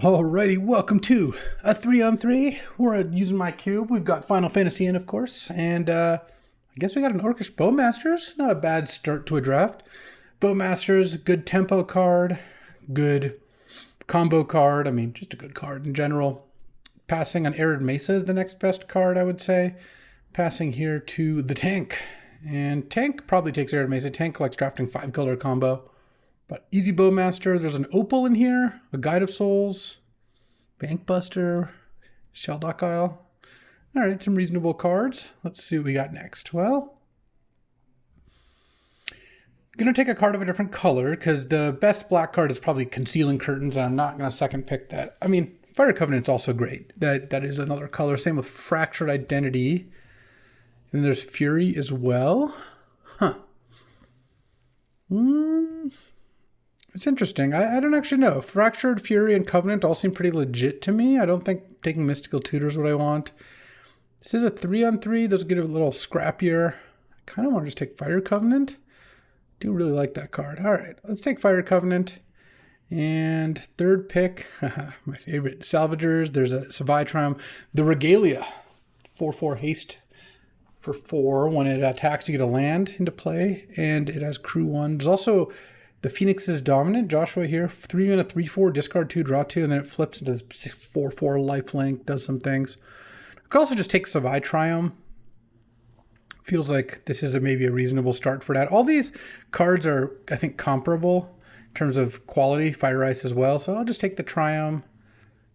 Alrighty, welcome to a 3-on-3. We're using my cube. We've got Final Fantasy in, of course, and I guess we got an Orcish Bowmasters. Not a bad start to a draft. Bowmasters, good tempo card, good combo card. I mean, just a good card in general. Passing on Arid Mesa is the next best card, I would say. Passing here to the Tank. And Tank probably takes Arid Mesa. Tank likes drafting 5-color combo. But Easy Bowmaster, there's an Opal in here, a Guide of Souls, Bankbuster, Sheldock Isle. All right, some reasonable cards. Let's see what we got next. Well, I'm going to take a card of a different color because the best black card is probably Concealing Curtains, and I'm not going to second pick that. I mean, Fire Covenant's also great. That is another color. Same with Fractured Identity. And there's Fury as well. Huh. It's interesting. I don't actually know. Fractured, Fury, and Covenant all seem pretty legit to me. I don't think taking Mystical Tutor is what I want. This is a 3-on-3. Those get a little scrappier. I kind of want to just take Fire Covenant. Do really like that card. All right, let's take Fire Covenant. And third pick, my favorite, Salvagers. There's a Savai Triumph. The Regalia, 4/4 haste for 4. When it attacks, you get a land into play, and it has crew 1. There's also the Phoenix's Dominant, Joshua here, 3 and a 3/4, discard 2, draw 2, and then it flips into 4/4 lifelink, does some things. I could also just take Savai Triumph. Feels like this is maybe a reasonable start for that. All these cards are, I think, comparable in terms of quality, Fire Ice as well, so I'll just take the Triumph.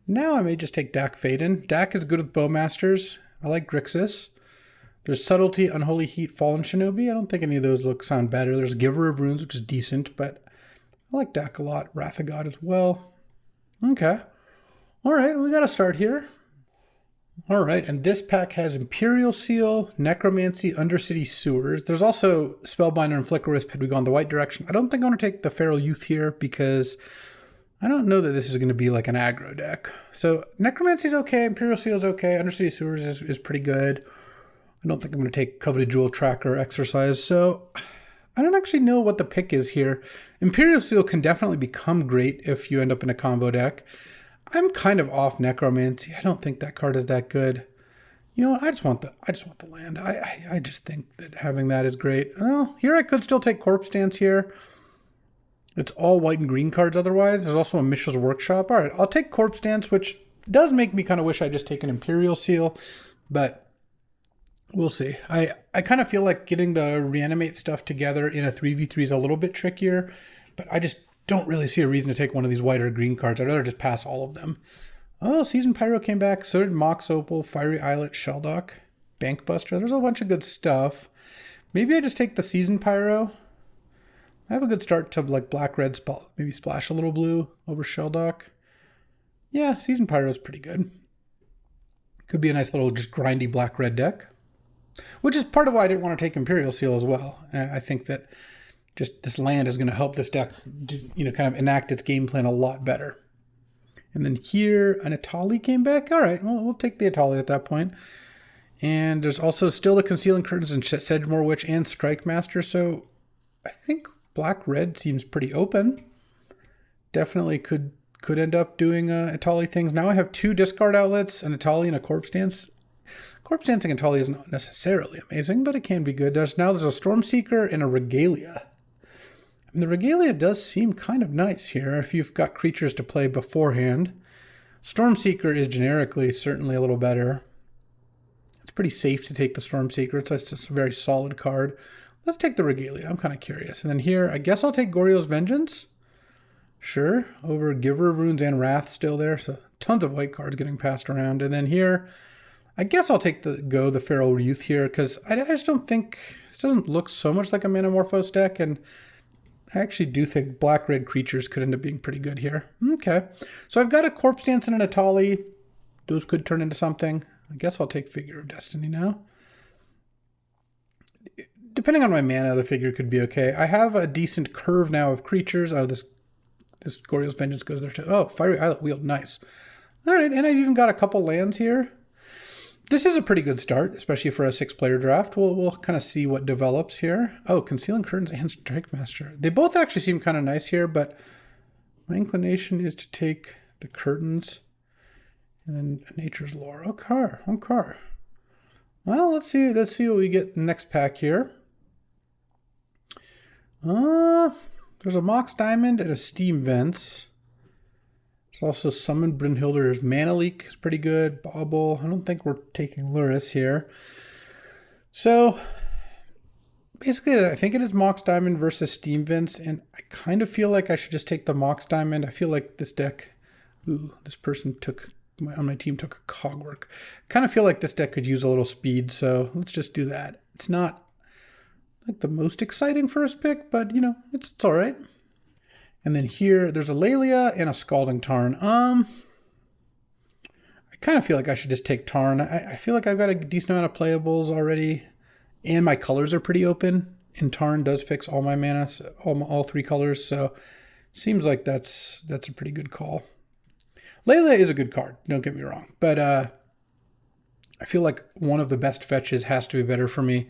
Now I may just take Dak Faden. Dak is good with Bowmasters. I like Grixis. There's Subtlety, Unholy Heat, Fallen Shinobi. I don't think any of those sound better. There's Giver of Runes, which is decent, but I like Dak a lot. Wrath of God as well. Okay. All right, we got to start here. All right, and this pack has Imperial Seal, Necromancy, Undercity Sewers. There's also Spellbinder and Flicker Wisp had we gone the right direction. I don't think I want to take the Feral Youth here because I don't know that this is going to be like an aggro deck. So Necromancy's okay, Imperial Seal's okay, Undercity Sewers is pretty good. I don't think I'm going to take Coveted Jewel Tracker Exercise, so I don't actually know what the pick is here. Imperial Seal can definitely become great if you end up in a combo deck. I'm kind of off Necromancy. I don't think that card is that good. You know what? I just want the land. I just think that having that is great. Well, here I could still take Corpse Dance here. It's all white and green cards otherwise. There's also a Mishra's Workshop. All right, I'll take Corpse Dance, which does make me kind of wish I just take an Imperial Seal, but we'll see. I kind of feel like getting the Reanimate stuff together in a 3v3 is a little bit trickier, but I just don't really see a reason to take one of these white or green cards. I'd rather just pass all of them. Oh, Season Pyro came back. So did Mox Opal, Fiery Islet, Sheldock, Bankbuster. There's a bunch of good stuff. Maybe I just take the Season Pyro. I have a good start to like black-red, maybe splash a little blue over Sheldock. Yeah, Season Pyro is pretty good. Could be a nice little just grindy black-red deck. Which is part of why I didn't want to take Imperial Seal as well. I think that just this land is going to help this deck, kind of enact its game plan a lot better. And then here, an Atali came back. All right, well, we'll take the Atali at that point. And there's also still the Concealing Curtains and Sedgemoor Witch and Strike Master. So I think black-red seems pretty open. Definitely could end up doing Atali things. Now I have 2 discard outlets, an Atali and a Corpse Dance. Corpse Dancing Atali is not necessarily amazing, but it can be good. There's a Stormseeker and a Regalia. And the Regalia does seem kind of nice here if you've got creatures to play beforehand. Stormseeker is generically certainly a little better. It's pretty safe to take the Stormseeker. It's just a very solid card. Let's take the Regalia. I'm kind of curious. And then here, I guess I'll take Goryo's Vengeance. Sure, over Giver of Runes and Wrath still there. So tons of white cards getting passed around. And then here, I guess I'll take the Feral Youth here because I just don't think this doesn't look so much like a Manamorphose deck, and I actually do think black-red creatures could end up being pretty good here. Okay, so I've got a Corpse Dance and an Atali. Those could turn into something. I guess I'll take Figure of Destiny now. Depending on my mana, the Figure could be okay. I have a decent curve now of creatures. Oh, this Goryo's Vengeance goes there too. Oh, Fiery Islet Wield, nice. All right, and I've even got a couple lands here. This is a pretty good start, especially for a 6-player draft. We'll kind of see what develops here. Oh, Concealing Curtains and Strike Master. They both actually seem kind of nice here, but my inclination is to take The Curtains. And then Nature's Lore. Okay, okay. Well, let's see what we get in the next pack here. There's a Mox Diamond and a Steam Vents. There's also Summon Brynhilder. There's Mana Leak is pretty good. Bauble. I don't think we're taking Luris here. So basically, I think it is Mox Diamond versus Steam Vents, and I kind of feel like I should just take the Mox Diamond. I feel like this deck, this person on my team took a Cogwork. I kind of feel like this deck could use a little speed, so let's just do that. It's not like the most exciting first pick, but you know, it's all right. And then here, there's a Lelia and a Scalding Tarn. I kind of feel like I should just take Tarn. I feel like I've got a decent amount of playables already, and my colors are pretty open. And Tarn does fix all my mana, all three colors, so seems like that's a pretty good call. Lelia is a good card, don't get me wrong, but I feel like one of the best fetches has to be better for me.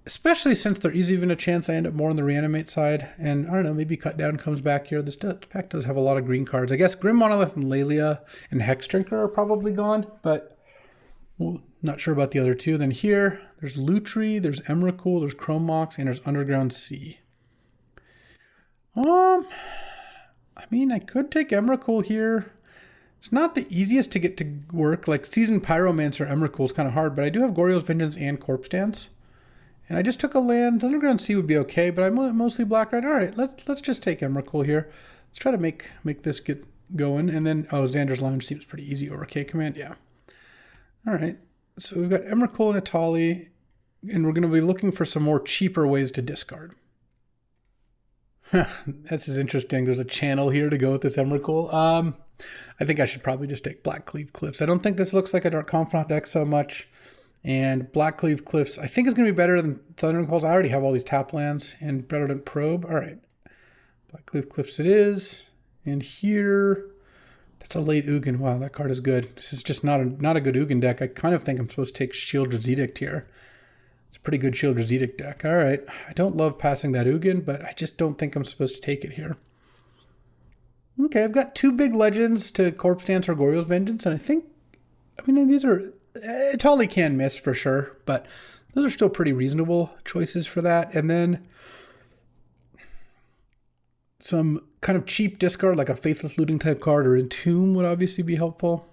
Especially since there is even a chance I end up more on the Reanimate side. And I don't know, maybe Cut Down comes back here. This pack does have a lot of green cards. I guess Grim Monolith and Lelia and Hex Drinker are probably gone, but well, not sure about the other two. Then here, there's Lutri, there's Emrakul, there's Chrome Mox, and there's Underground Sea. I mean, I could take Emrakul here. It's not the easiest to get to work. Like Seasoned Pyromancer Emrakul is kind of hard, but I do have Goryo's Vengeance and Corpse Dance. And I just took a land. Underground Sea would be okay, but I'm mostly black-red. All right, let's just take Emrakul here. Let's try to make this get going. And then, Xander's Lounge seems pretty easy over K command. Yeah. All right. So we've got Emrakul and Atali, and we're going to be looking for some more cheaper ways to discard. This is interesting. There's a channel here to go with this Emrakul. I think I should probably just take Blackcleave Cliffs. I don't think this looks like a Dark Confidant deck so much. And Blackcleave Cliffs, I think, is going to be better than Thundering Calls. I already have all these tap lands, and better than Probe. All right. Blackcleave Cliffs it is. And here, that's a late Ugin. Wow, that card is good. This is just not a good Ugin deck. I kind of think I'm supposed to take Shieldred's Edict here. It's a pretty good Shieldred's Edict deck. All right. I don't love passing that Ugin, but I just don't think I'm supposed to take it here. Okay, I've got two big legends to Corpse Dance or Goryo's Vengeance, and I mean, these are... Atali can miss for sure, but those are still pretty reasonable choices for that. And then some kind of cheap discard, like a Faithless Looting type card or Entomb would obviously be helpful.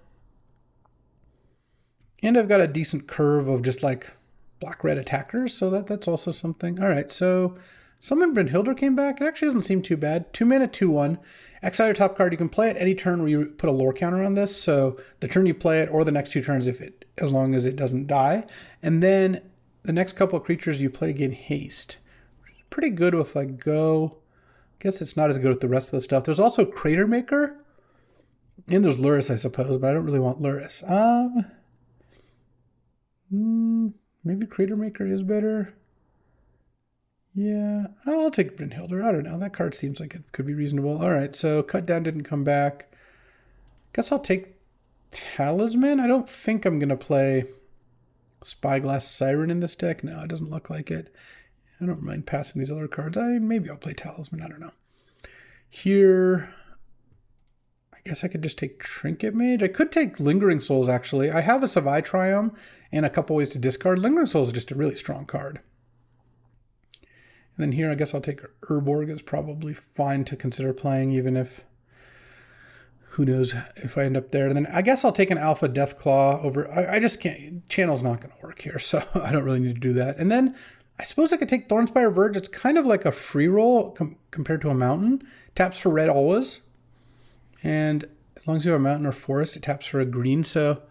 And I've got a decent curve of just like black-red attackers, so that's also something. All right, so Summon Brynhilder came back. It actually doesn't seem too bad. 2 mana, 2/1. Exile your top card. You can play it any turn where you put a lore counter on this. So the turn you play it, or the next 2 turns, as long as it doesn't die. And then the next couple of creatures you play gain haste. Pretty good with like go. I guess it's not as good with the rest of the stuff. There's also Crater Maker, and there's Luris, I suppose, but I don't really want Luris. Maybe Crater Maker is better. Yeah, I'll take Brynhilder. I don't know. That card seems like it could be reasonable. All right, so Cut Down didn't come back. Guess I'll take Talisman. I don't think I'm going to play Spyglass Siren in this deck. No, it doesn't look like it. I don't mind passing these other cards. Maybe I'll play Talisman. I don't know. Here, I guess I could just take Trinket Mage. I could take Lingering Souls, actually. I have a Savai Triumph and a couple ways to discard. Lingering Souls is just a really strong card. And then here, I guess I'll take Urborg. It's probably fine to consider playing, even if, who knows if I end up there. And then I guess I'll take an Alpha Deathclaw over. I just can't. Channel's not going to work here, so I don't really need to do that. And then I suppose I could take Thornspire Verge. It's kind of like a free roll compared to a mountain. Taps for red always. And as long as you have a mountain or forest, it taps for a green. So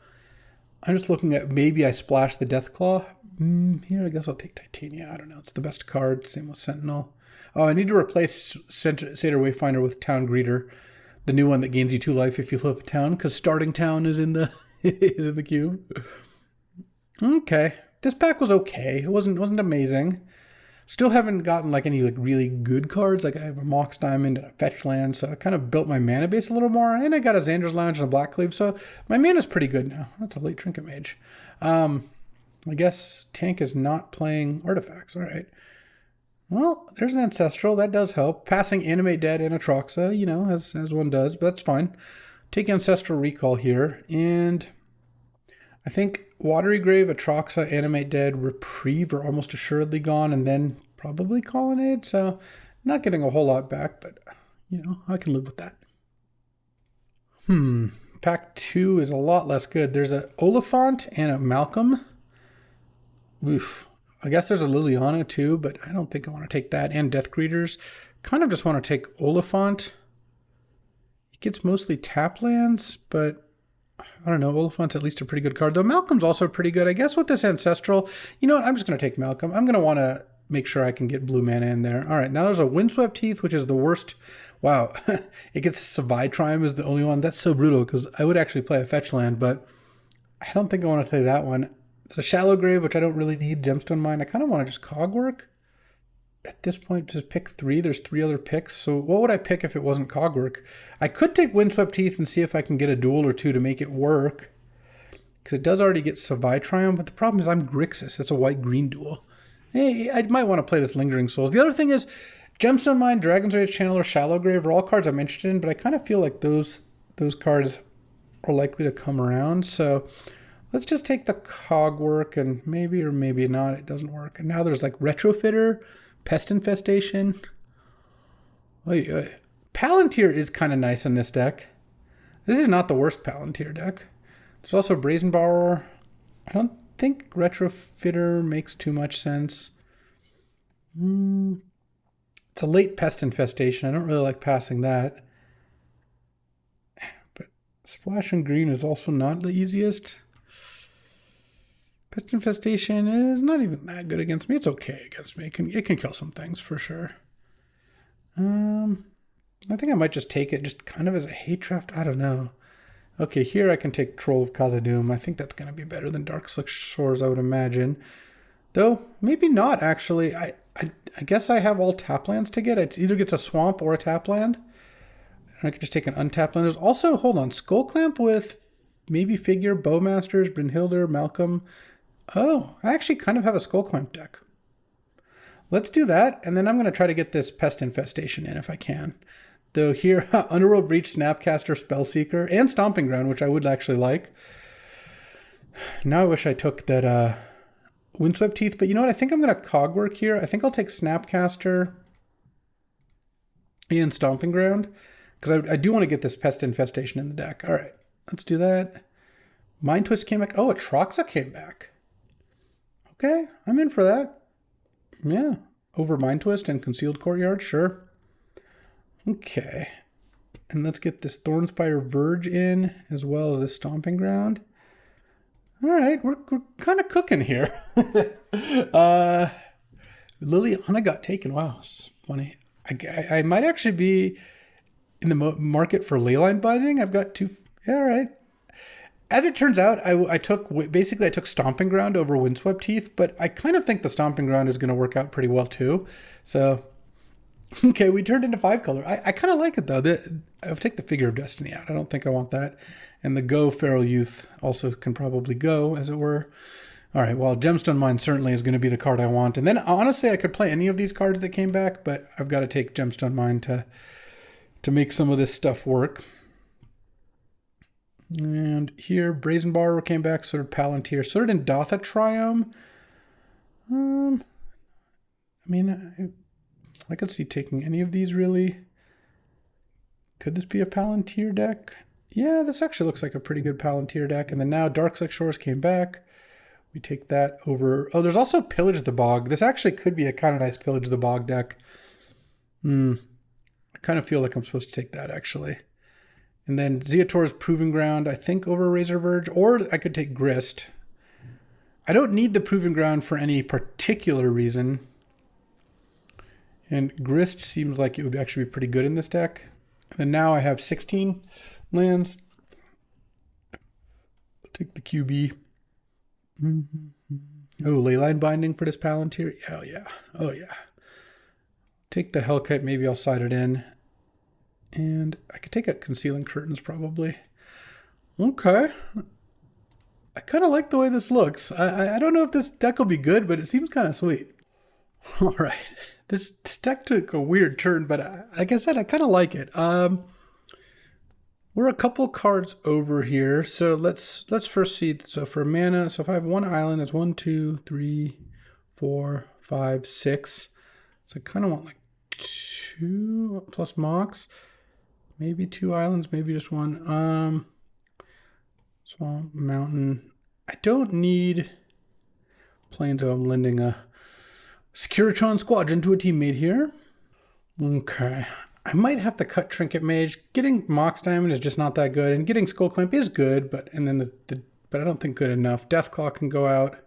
I'm just looking at maybe I splash the Deathclaw. Here, I guess I'll take Titania. I don't know. It's the best card. Same with Sentinel. Oh, I need to replace Satyr Wayfinder with Town Greeter, the new one that gains you 2 life if you flip a town, because starting town is in the is in the cube. Okay, this pack was okay. It wasn't amazing. Still haven't gotten like any like really good cards. Like I have a Mox Diamond and a Fetch Land, so I kind of built my mana base a little more. And I got a Xander's Lounge and a Blackcleave, so my mana's pretty good now. That's a late Trinket Mage. I guess Tank is not playing artifacts. All right. Well, there's an Ancestral. That does help. Passing Animate Dead and Atroxa, you know, as one does, but that's fine. Take Ancestral Recall here, and I think Watery Grave, Atroxa, Animate Dead, Reprieve are almost assuredly gone, and then probably Colonnade, so not getting a whole lot back, but, you know, I can live with that. Pack 2 is a lot less good. There's a Oliphant and a Malcolm. Oof. I guess there's a Liliana too, but I don't think I want to take that. And Death Greeters. Kind of just want to take Oliphant. It gets mostly tap lands, but I don't know. Oliphant's at least a pretty good card, though Malcolm's also pretty good. I guess with this Ancestral, you know what? I'm just going to take Malcolm. I'm going to want to make sure I can get blue mana in there. All right, now there's a Windswept Heath, which is the worst. Wow, it gets Savai Triumph is the only one. That's so brutal because I would actually play a fetch land, but I don't think I want to play that one. There's a Shallow Grave, which I don't really need. Gemstone Mine. I kind of want to just Cogwork. At this point, just pick 3. There's 3 other picks. So what would I pick if it wasn't Cogwork? I could take Windswept Heath and see if I can get a duel or 2 to make it work. Because it does already get Savai Triumph, but the problem is I'm Grixis. It's a white-green duel. Hey, I might want to play this Lingering Souls. The other thing is, Gemstone Mine, Dragon's Rage Channeler, Shallow Grave are all cards I'm interested in, but I kind of feel like those cards are likely to come around. So let's just take the Cogwork, and maybe or maybe not, it doesn't work. And now there's like Retrofitter, Pest Infestation. Palantir is kind of nice in this deck. This is not the worst Palantir deck. There's also Brazen Borrower. I don't think Retrofitter makes too much sense. It's a late Pest Infestation. I don't really like passing that. But Splash and Green is also not the easiest. Pest Infestation is not even that good against me. It's okay against me. It can kill some things for sure. I think I might just take it just kind of as a hate draft. I don't know. Okay, here I can take Troll of Khazad-dûm. I think that's going to be better than Dark Slick Shores, I would imagine. Though, maybe not, actually. I guess I have all tap lands to get. It either gets a swamp or a tap land. And I could just take an untapped land. There's also, hold on, Skull Clamp with maybe Figure, Bowmasters, Brynhildr, Malcolm. Oh, I actually kind of have a Skull Clamp deck. Let's do that, and then I'm going to try to get this Pest Infestation in if I can. Though here, Underworld Breach, Snapcaster, Spellseeker, and Stomping Ground, which I would actually like. Now I wish I took that Windswept Heath, but you know what? I think I'm going to Cogwork here. I think I'll take Snapcaster and Stomping Ground, because I do want to get this Pest Infestation in the deck. All right, let's do that. Mind Twist came back. Oh, Atroxa came back. Okay, I'm in for that. Yeah, over Mind Twist and Concealed Courtyard, sure. Okay, and let's get this Thornspire Verge in, as well as this Stomping Ground. All right, we're kind of cooking here. Liliana got taken. Wow, it's funny. I might actually be in the market for Leyline Binding. I've got 2. Yeah, all right. As it turns out, I took Stomping Ground over Windswept Heath, but I kind of think the Stomping Ground is going to work out pretty well too. So, okay, we turned into 5-color. I kind of like it though. I'll take the Figure of Destiny out. I don't think I want that. And the Go Feral Youth also can probably go, as it were. All right, well, Gemstone Mine certainly is going to be the card I want. And then, honestly, I could play any of these cards that came back, but I've got to take Gemstone Mine to make some of this stuff work. And here, Brazen Borrower came back, sort of Palantir, sort of Indatha Triome. I mean, I could see taking any of these, really. Could this be a Palantir deck? Yeah, this actually looks like a pretty good Palantir deck. And then now Dark Slick Shores came back. We take that over. Oh, there's also Pillage the Bog. This actually could be a kind of nice Pillage the Bog deck. I kind of feel like I'm supposed to take that, actually. And then Zeator's Proving Ground, I think, over Razor Verge. Or I could take Grist. I don't need the Proving Ground for any particular reason. And Grist seems like it would actually be pretty good in this deck. And now I have 16 lands. I'll take the QB. Oh, Leyline Binding for this Palantir. Oh, yeah. Oh, yeah. Take the Hellkite. Maybe I'll side it in. And I could take a Concealing Curtains, probably. Okay. I kind of like the way this looks. I don't know if this deck will be good, but it seems kind of sweet. All right. This deck took a weird turn, but like I said, I kind of like it. We're a couple cards over here, so let's first see. So for mana, so if I have one island, it's 1, 2, 3, 4, 5, 6. So I kind of want like 2 plus Mox, maybe 2 islands, maybe just one. Swamp, mountain. I don't need plains, so I'm lending a Securitron Squadron to a teammate here. Okay. I might have to cut Trinket Mage. Getting Mox Diamond is just not that good, and getting Skull Clamp is good, but but I don't think good enough. Deathclaw can go out.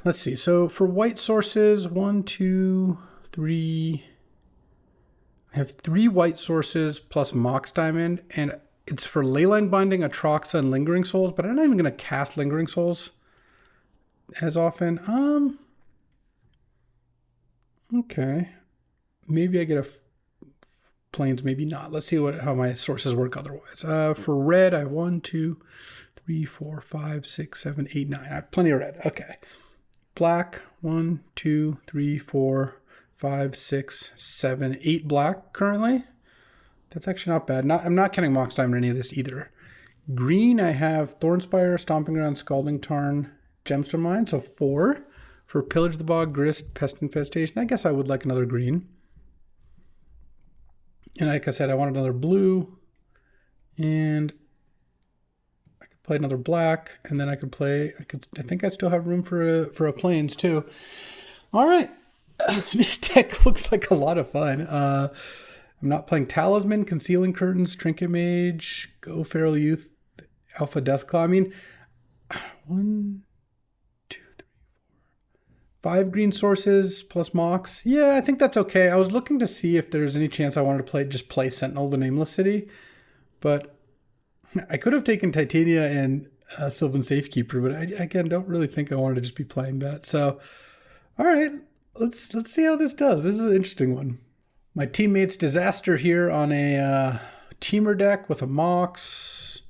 Let's see. So for white sources, 1, 2, 3. I have 3 white sources plus Mox Diamond, and it's for Leyline Binding, Atroxa, and Lingering Souls, but I'm not even going to cast Lingering Souls as often. Okay. Maybe I get a plains, maybe not. Let's see how my sources work otherwise. For red, I have 1, 2, 3, 4, 5, 6, 7, 8, 9. I have plenty of red. Okay. Black, 1, 2, 3, 4, 5, 6, 7, 8 black currently. That's actually not bad. I'm not counting Mox Diamond or any of this either. Green, I have Thornspire, Stomping Ground, Scalding Tarn, Gemstone Mine, so 4. For Pillage the Bog, Grist, Pest Infestation, I guess I would like another green. And like I said, I want another blue. And I could play another black, and then I could play, I think I still have room for a plains too. All right. This deck looks like a lot of fun. I'm not playing Talisman, Concealing Curtains, Trinket Mage, Go Feral Youth, Alpha Deathclaw. I mean, 1, 2, 3, 4, 5 green sources plus Mox. Yeah, I think that's okay. I was looking to see if there's any chance I wanted to just play Sentinel, the Nameless City, but I could have taken Titania and Sylvan Safekeeper, but I again don't really think I wanted to just be playing that. So, all right, let's see how this does. This is an interesting one. My teammate's Disaster here on a Teamer deck with a Mox,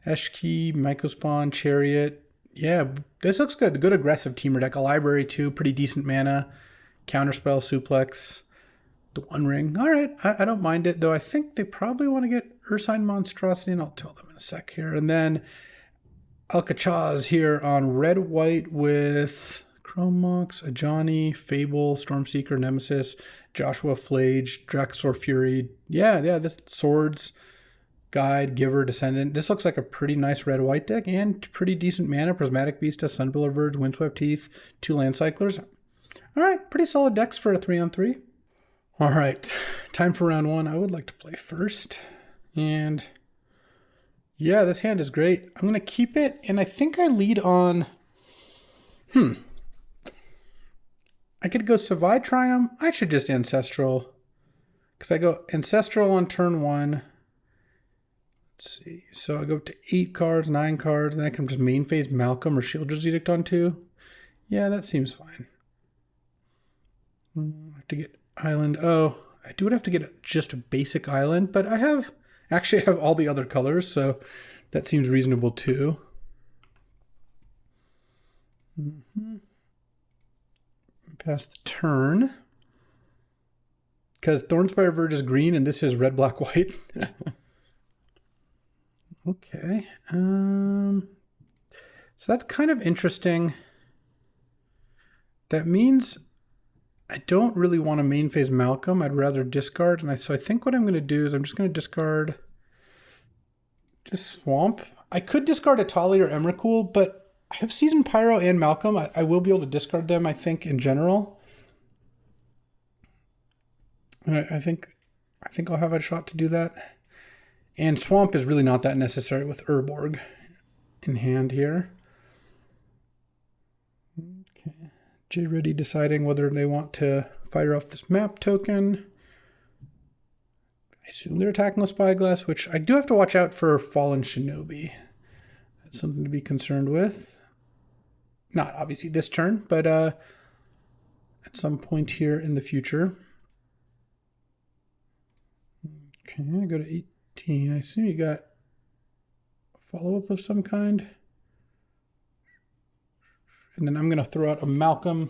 Eshki, Mycospawn, Chariot. Yeah, this looks good. Good aggressive Teamer deck. A Library too, pretty decent mana. Counterspell, Suplex, the One Ring. All right, I don't mind it, though I think they probably want to get Ursine Monstrosity, and I'll tell them in a sec here. And then Alcatraz here on red-white with Chrome Mox, Ajani, Fable, Stormseeker, Nemesis, Joshua Flage, Draxor Fury. Yeah, this Swords, Guide, Giver, Descendant. This looks like a pretty nice red-white deck and pretty decent mana. Prismatic Vista, Sunbiller Verge, Windswept Heath, 2 Land Cyclers. All right, pretty solid decks for a 3-on-3. All right, time for round 1. I would like to play first. And yeah, this hand is great. I'm going to keep it, and I think I lead on... I could go Savai Triumph. I should just Ancestral. Because I go Ancestral on turn 1. Let's see. So I go up to 8 cards, 9 cards. Then I can just main phase Malcolm or Sheoldred's Edict on 2. Yeah, that seems fine. I have to get Island. Oh, I do have to get just a basic Island. But I have all the other colors. So that seems reasonable too. Pass the turn. Because Thornspire Verge is green and this is red, black, white. Okay. So that's kind of interesting. That means I don't really want to main phase Malcolm. I'd rather discard. So I think what I'm going to do is I'm just going to discard just Swamp. I could discard Atali or Emrakul, but I have Seasoned Pyro and Malcolm. I will be able to discard them, I think, in general. I think I'll have a shot to do that. And Swamp is really not that necessary with Urborg in hand here. Okay. J Ready deciding whether they want to fire off this map token. I assume they're attacking with Spyglass, which I do have to watch out for Fallen Shinobi. That's something to be concerned with. Not obviously this turn, but at some point here in the future. Okay, I go to 18. I assume you got a follow-up of some kind. And then I'm going to throw out a Malcolm.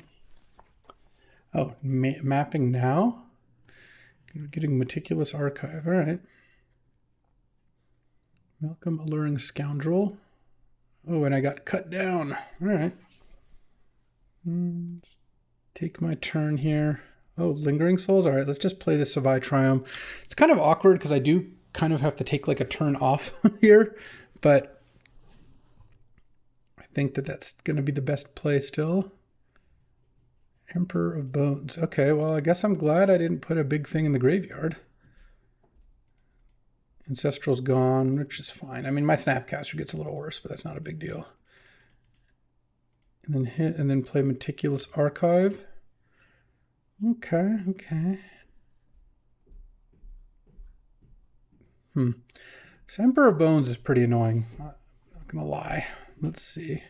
Oh, mapping now? Getting meticulous archive. All right. Welcome, alluring scoundrel. Oh, and I got cut down. All right. Take my turn here. Oh, lingering souls. All right, let's just play the Savai Triumph. It's kind of awkward because I do kind of have to take like a turn off here, but I think that that's going to be the best play still. Emperor of Bones. Okay, well, I guess I'm glad I didn't put a big thing in the graveyard. Ancestral's gone, which is fine. I mean, my Snapcaster gets a little worse, but that's not a big deal. And then hit, and then play Meticulous Archive. Okay. This Emperor of Bones is pretty annoying. Not gonna lie. Let's see.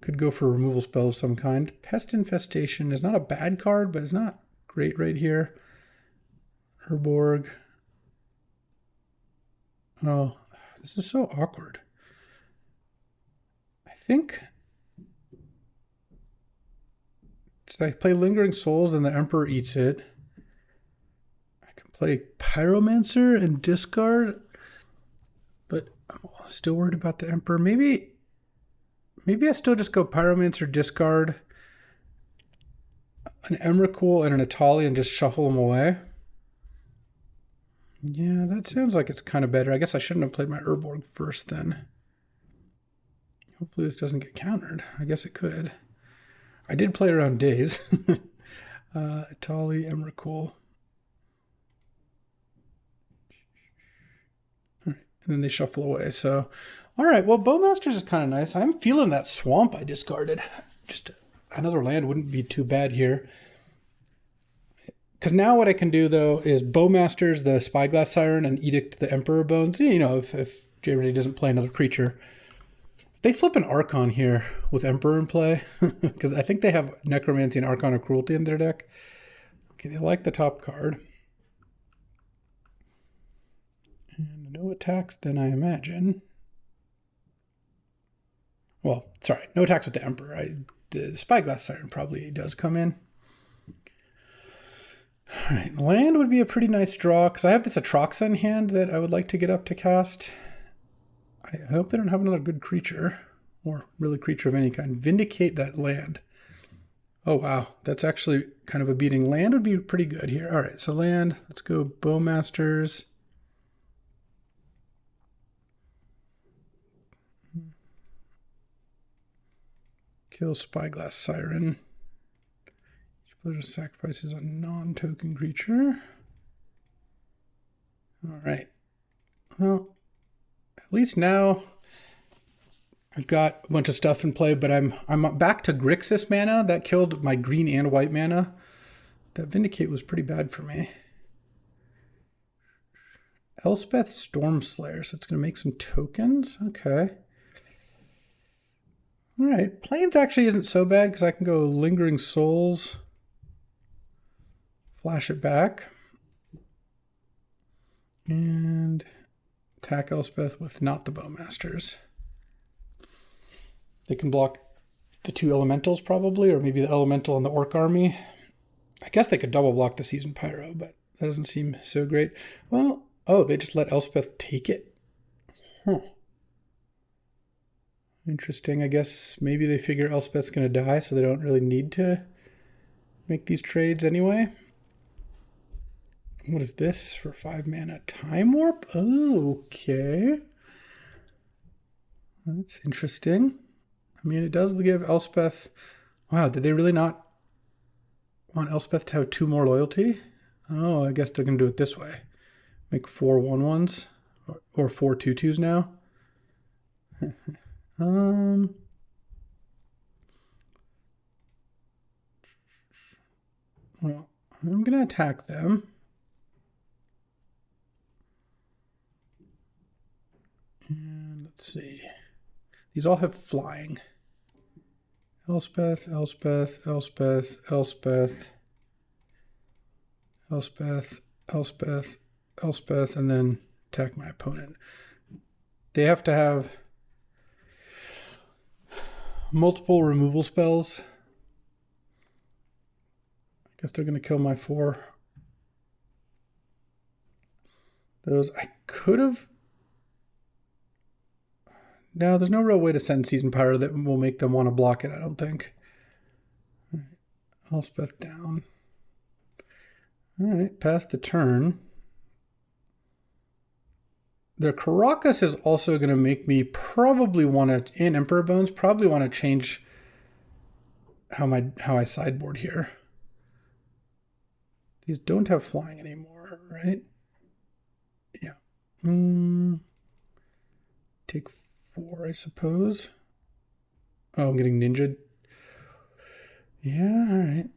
Could go for a removal spell of some kind. Pest Infestation is not a bad card, but it's not great right here. Herborg. Oh, this is so awkward. I think... Did I play Lingering Souls and the Emperor eats it? I can play Pyromancer and discard, but I'm still worried about the Emperor. Maybe I still just go Pyromancer, discard an Emrakul and an Atali and just shuffle them away. Yeah, that sounds like it's kind of better. I guess I shouldn't have played my Urborg first then. Hopefully this doesn't get countered. I guess it could. I did play around days. Atali, Emrakul. All right, and then they shuffle away. So, all right, well, Bowmasters is kind of nice. I'm feeling that swamp I discarded. Just another land wouldn't be too bad here. Because now what I can do, though, is Bowmasters, the Spyglass Siren, and Edict the Emperor Bones. You know, if J-Ready doesn't play another creature. They flip an Archon here with Emperor in play, because I think they have Necromancy and Archon of Cruelty in their deck. Okay, they like the top card. And no attacks, then I imagine. Well, sorry, no attacks with the Emperor. The Spyglass Siren probably does come in. All right, land would be a pretty nice draw, because I have this Atroxa in hand that I would like to get up to cast. I hope they don't have another good creature, or really creature of any kind. Vindicate that land. Oh, wow. That's actually kind of a beating. Land would be pretty good here. All right, so land. Let's go Bowmasters. Kill Spyglass Siren. Each player sacrifices a non-token creature. All right. Well... At least now I've got a bunch of stuff in play, but I'm back to Grixis mana. That killed my green and white mana. That Vindicate was pretty bad for me. Elspeth Stormslayer, so it's going to make some tokens. Okay. All right. Plains actually isn't so bad because I can go Lingering Souls. Flash it back. And... attack Elspeth with not the Bowmasters. They can block the two elementals probably, or maybe the elemental and the Orc army. I guess they could double block the Seasoned Pyro, but that doesn't seem so great. Well, oh, they just let Elspeth take it? Huh. Interesting. I guess maybe they figure Elspeth's going to die, so they don't really need to make these trades anyway. What is this for 5 mana? Time Warp? Oh, okay. That's interesting. I mean, it does give Elspeth... Wow, did they really not want Elspeth to have 2 more loyalty? Oh, I guess they're going to do it this way. Make 4 1/1s or 4 2/2s now. Well, I'm going to attack them. And let's see. These all have flying. Elspeth, Elspeth, Elspeth, Elspeth, Elspeth, Elspeth, Elspeth, and then attack my opponent. They have to have multiple removal spells. I Guess they're going to kill my 4. Those I could have. No, there's no real way to send Seasoned Pyro that will make them want to block it, I don't think. All right. Elspeth down. All right, past the turn. Their Caracas is also going to make me probably want to, and Emperor Bones, probably want to change how I sideboard here. These don't have flying anymore, right? Yeah. Take 4, I suppose. Oh, I'm getting ninja'd. Yeah, all right.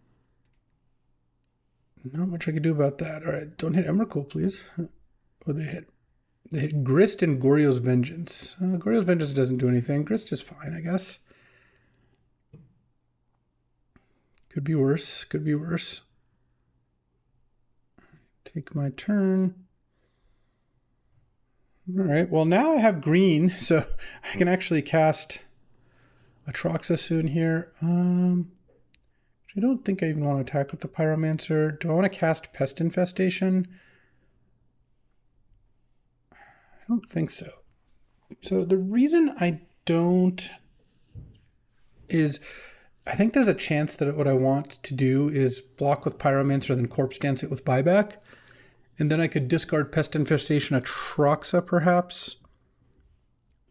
Not much I could do about that. All right, don't hit Emrakul, please. What they hit? They hit Grist and Goryo's Vengeance. Goryo's Vengeance doesn't do anything. Grist is fine, I guess. Could be worse. Could be worse. Take my turn. All right, well, now I have green, so I can actually cast Atraxa soon here. I don't think I even want to attack with the Pyromancer. Do I want to cast Pest Infestation? I don't think so. So the reason I don't is I think there's a chance that what I want to do is block with Pyromancer, then Corpse Dance it with Buyback. And then I could discard Pest Infestation, Atraxa perhaps.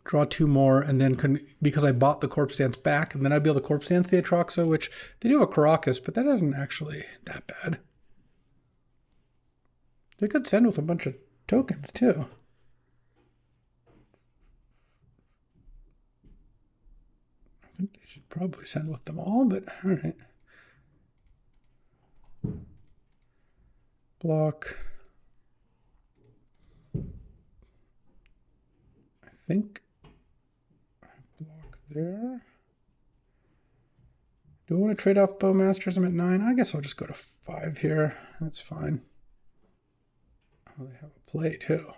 Draw 2 more, and then because I bought the Corpse Dance back, and then I'd be able to Corpse Dance the Atraxa, which they do have a Caracas, but that isn't actually that bad. They could send with a bunch of tokens too. I think they should probably send with them all, but all right. Block. I think. Block there. Do I want to trade off Bowmasters? I'm at 9. I guess I'll just go to 5 here. That's fine. Oh, they have a play too.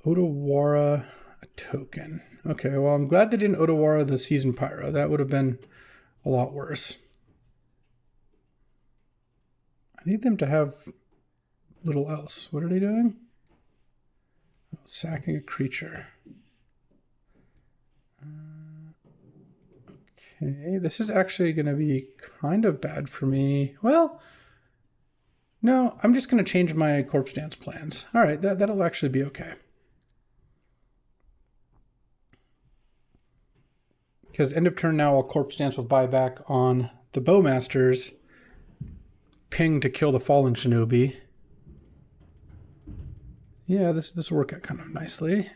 Otawara, a token. Okay, well, I'm glad they didn't Otawara the Seasoned Pyro. That would have been a lot worse. I need them to have little else. What are they doing? Oh, sacking a creature. Okay, this is actually going to be kind of bad for me. Well, no, I'm just going to change my Corpse Dance plans. All right, that'll actually be okay. Because end of turn now, I'll Corpse Dance with Buyback on the Bowmasters. Ping to kill the Fallen Shinobi. Yeah, this will work out kind of nicely.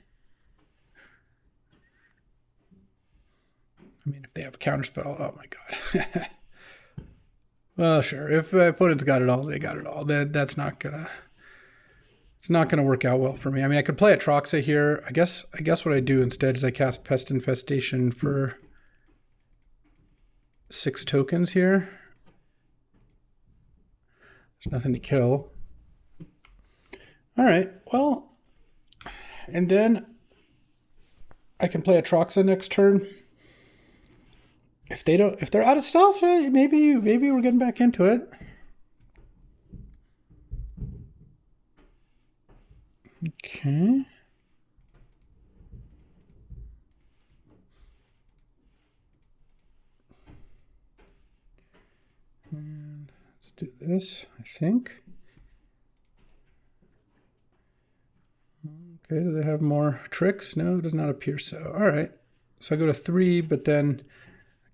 I mean, if they have a counterspell, oh my god. Well, sure. If my opponent's got it all, they got it all. That's not gonna. It's not gonna work out well for me. I mean, I could play Atraxa here. I guess what I do instead is I cast Pest Infestation for 6 tokens here. There's nothing to kill. All right. Well, and then I can play Atraxa next turn. If they're out of stuff, maybe we're getting back into it. Okay. And let's do this, I think. Okay, do they have more tricks? No, it does not appear so. All right. So I go to 3, but then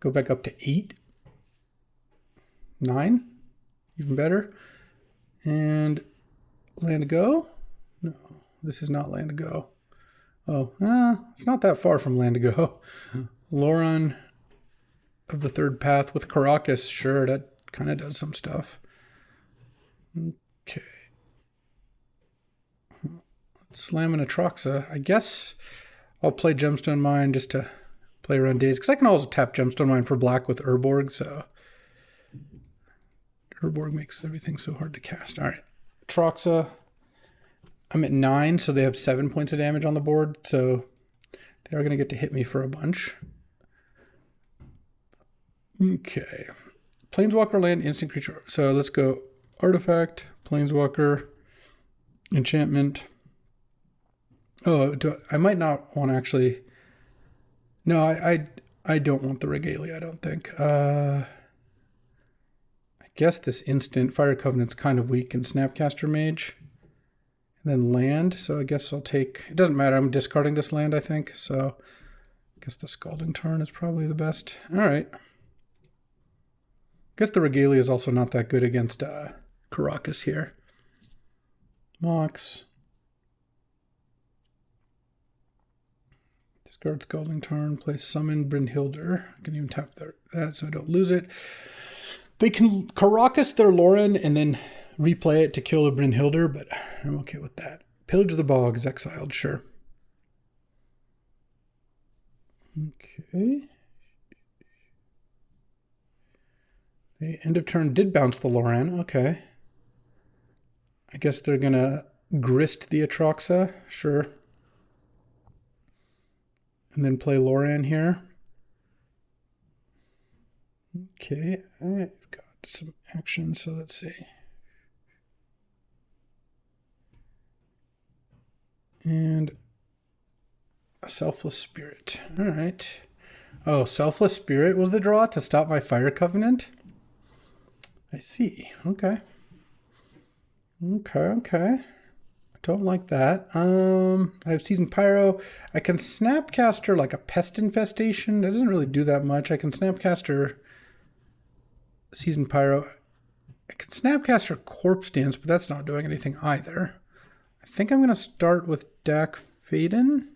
go back up to 8. 9. Even better. And land to go? No, this is not land to go. Oh, it's not that far from land to go. Loran of the Third Path with Caracas. Sure, that kind of does some stuff. Okay. Slam and Atraxa. I guess I'll play Gemstone Mine just to play around days, because I can also tap Gemstone Mine for black with Urborg, so Urborg makes everything so hard to cast. All right, Atraxa. I'm at 9, so they have 7 points of damage on the board, so they are going to get to hit me for a bunch. Okay. Planeswalker land, instant creature. So let's go artifact, Planeswalker, enchantment. Oh, I might not want to actually. No, I don't want the Regalia, I don't think. I guess this instant Fire Covenant's kind of weak in Snapcaster Mage. And then land, so I guess I'll take... It doesn't matter, I'm discarding this land, I think. So I guess the Scalding Tarn is probably the best. All right. I guess the Regalia is also not that good against Caracas here. Mox. Discard Scalding Tarn, play Summon Brynhildr. I can even tap that so I don't lose it. They can Caracas their Lauren and then replay it to kill the Brynhildr, but I'm okay with that. Pillage the Bogs, exiled, sure. Okay. The end of turn did bounce the Loran. Okay. I guess they're going to grist the Atraxa. Sure. And then play Loran here. Okay. I've got some action, so let's see. And a Selfless Spirit. All right. Oh, Selfless Spirit was the draw to stop my Fire Covenant? I see. Okay. Okay. I don't like that. I have Seasoned Pyro. I can Snapcaster like a Pest Infestation. That doesn't really do that much. I can Snapcaster Seasoned Pyro. I can Snapcaster Corpse Dance, but that's not doing anything either. I think I'm going to start with Dak Faden.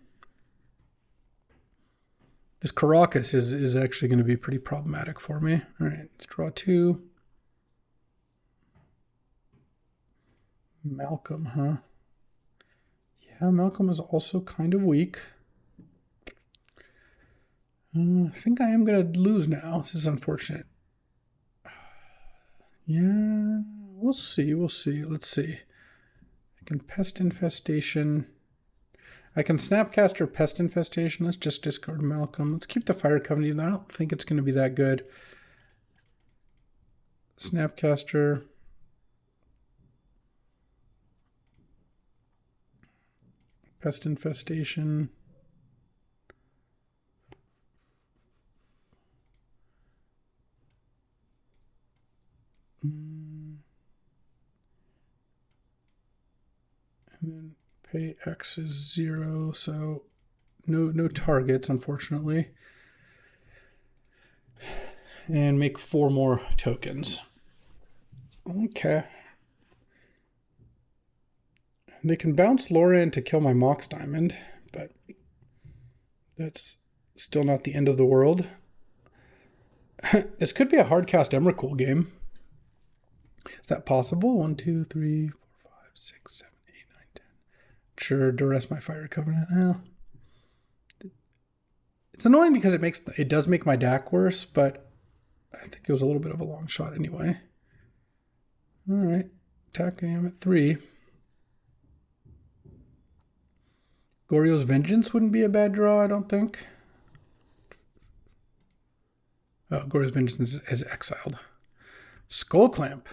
This Caracas is actually going to be pretty problematic for me. All right, let's draw 2. Malcolm, huh? Yeah, Malcolm is also kind of weak. I think I am going to lose now. This is unfortunate. Yeah, we'll see. Let's see. I can Pest Infestation. I can Snapcaster Pest Infestation. Let's just discard Malcolm. Let's keep the Fire Covenant. I don't think it's going to be that good. Snapcaster. Pest Infestation. And then pay X is 0, so no targets, unfortunately. And make 4 more tokens. Okay. They can bounce Loran to kill my Mox Diamond, but that's still not the end of the world. This could be a hardcast Emrakul game. Is that possible? 1, 2, 3, 4, 5, 6, 7, 8, 9, 10. Sure, duress my Fire Covenant. Well, it's annoying because it does make my DAC worse, but I think it was a little bit of a long shot anyway. All right, attack I am at 3. Goryo's Vengeance wouldn't be a bad draw, I don't think. Oh, Goryo's Vengeance is exiled. Skull Clamp.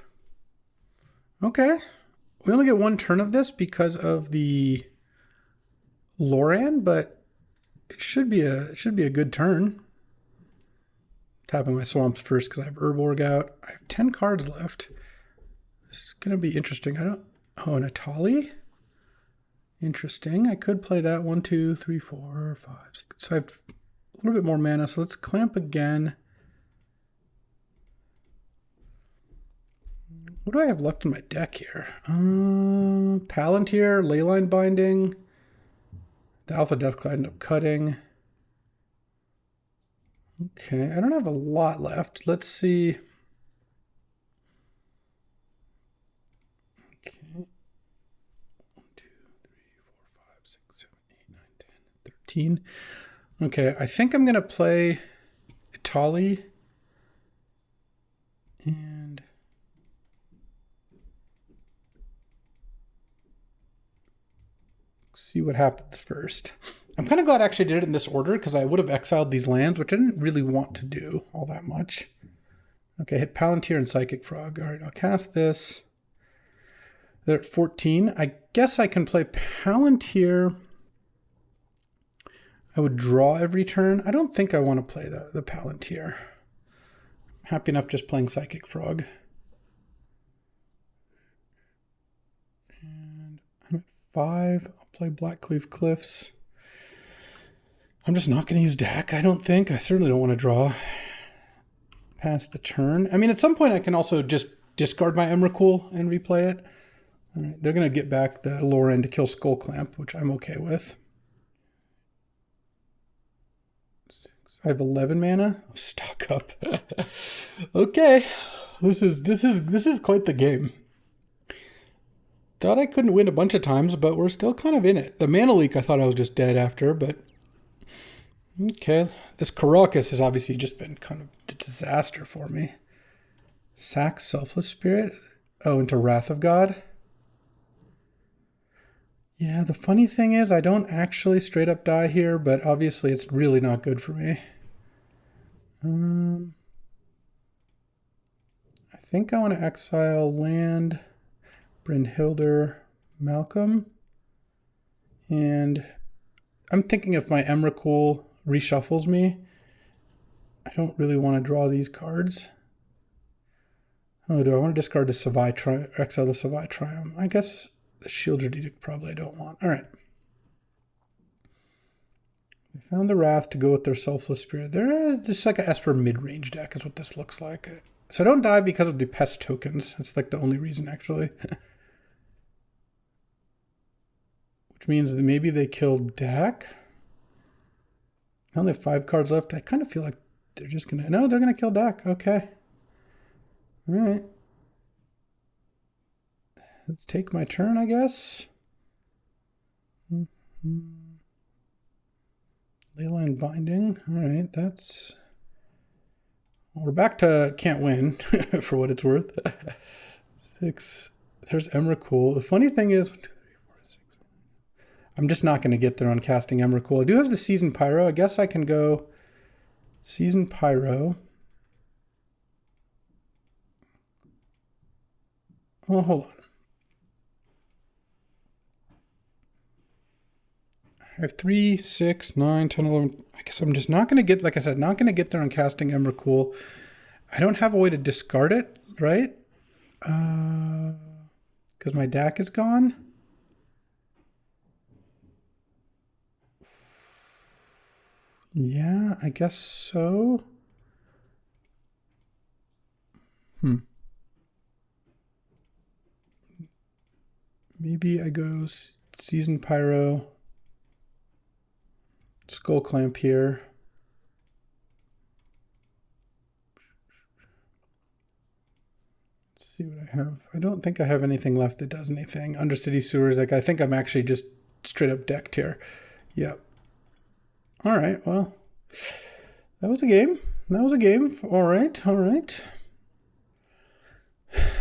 Okay. We only get 1 turn of this because of the Loran, but it should be a good turn. Tapping my swamps first because I have Urborg out. I have 10 cards left. This is going to be interesting. Oh, an Atali? Interesting. I could play that. 1, 2, 3, 4, 5, 6. So I have a little bit more mana. So let's clamp again. What do I have left in my deck here? Palantir, Leyline Binding. The Alpha Deathclaw ended up cutting. Okay, I don't have a lot left. Let's see. Okay. 1, 2, 3, 4, 5, 6, 7, 8, 9, 10, 13. Okay, I think I'm going to play Itali. And see what happens first. I'm kind of glad I actually did it in this order because I would have exiled these lands, which I didn't really want to do all that much. Okay, hit Palantir and Psychic Frog. All right, I'll cast this. They're at 14. I guess I can play Palantir. I would draw every turn. I don't think I want to play the Palantir. I'm happy enough just playing Psychic Frog. And I'm at 5. I'll play Blackcleave Cliffs. I'm just not going to use deck, I don't think. I certainly don't want to draw past the turn. I mean, at some point I can also just discard my Emrakul and replay it. All right, they're going to get back the lower end to kill Skull Clamp, which I'm okay with. I have 11 mana. I'll stock up. Okay, this is quite the game. Thought I couldn't win a bunch of times, but we're still kind of in it. The mana leak I thought I was just dead after, but okay. This Caracas has obviously just been kind of a disaster for me. Sack Selfless Spirit. Oh, into Wrath of God. Yeah, the funny thing is I don't actually straight up die here, but obviously it's really not good for me. I think I want to exile land, Brynhildr, Malcolm, and I'm thinking if my Emrakul reshuffles me, I don't really want to draw these cards. Oh, do I want to discard the exile the Savai Triumph? I guess the Shieldred Edict probably I don't want. All right. They found the Wrath to go with their Selfless Spirit. They're just like an Esper mid-range deck is what this looks like. So I don't die because of the Pest tokens. That's like the only reason, actually. Which means that maybe they killed Dak. I only have 5 cards left. I kind of feel like they're just going to... No, they're going to kill Dak. Okay. All right. Let's take my turn, I guess. Leyline Binding. All right, that's... We're back to can't win, for what it's worth. 6. There's Emrakul. The funny thing is... 1, 2, 3, 4, 6. I'm just not going to get there on casting Emrakul. I do have the Seasoned Pyro. I guess I can go Seasoned Pyro. Oh, hold on. I have 3, 6, 9, 10, 11. I guess I'm just not going to get, like I said, not going to get there on casting Emrakul. I don't have a way to discard it, right? Because my DAC is gone. Yeah, I guess so. Maybe I go Seasoned Pyro. Skull Clamp here. Let's see what I have. I don't think I have anything left that does anything. Undercity Sewers, like I think I'm actually just straight up decked here. Yep. All right, well, that was a game. That was a game. All right, all right.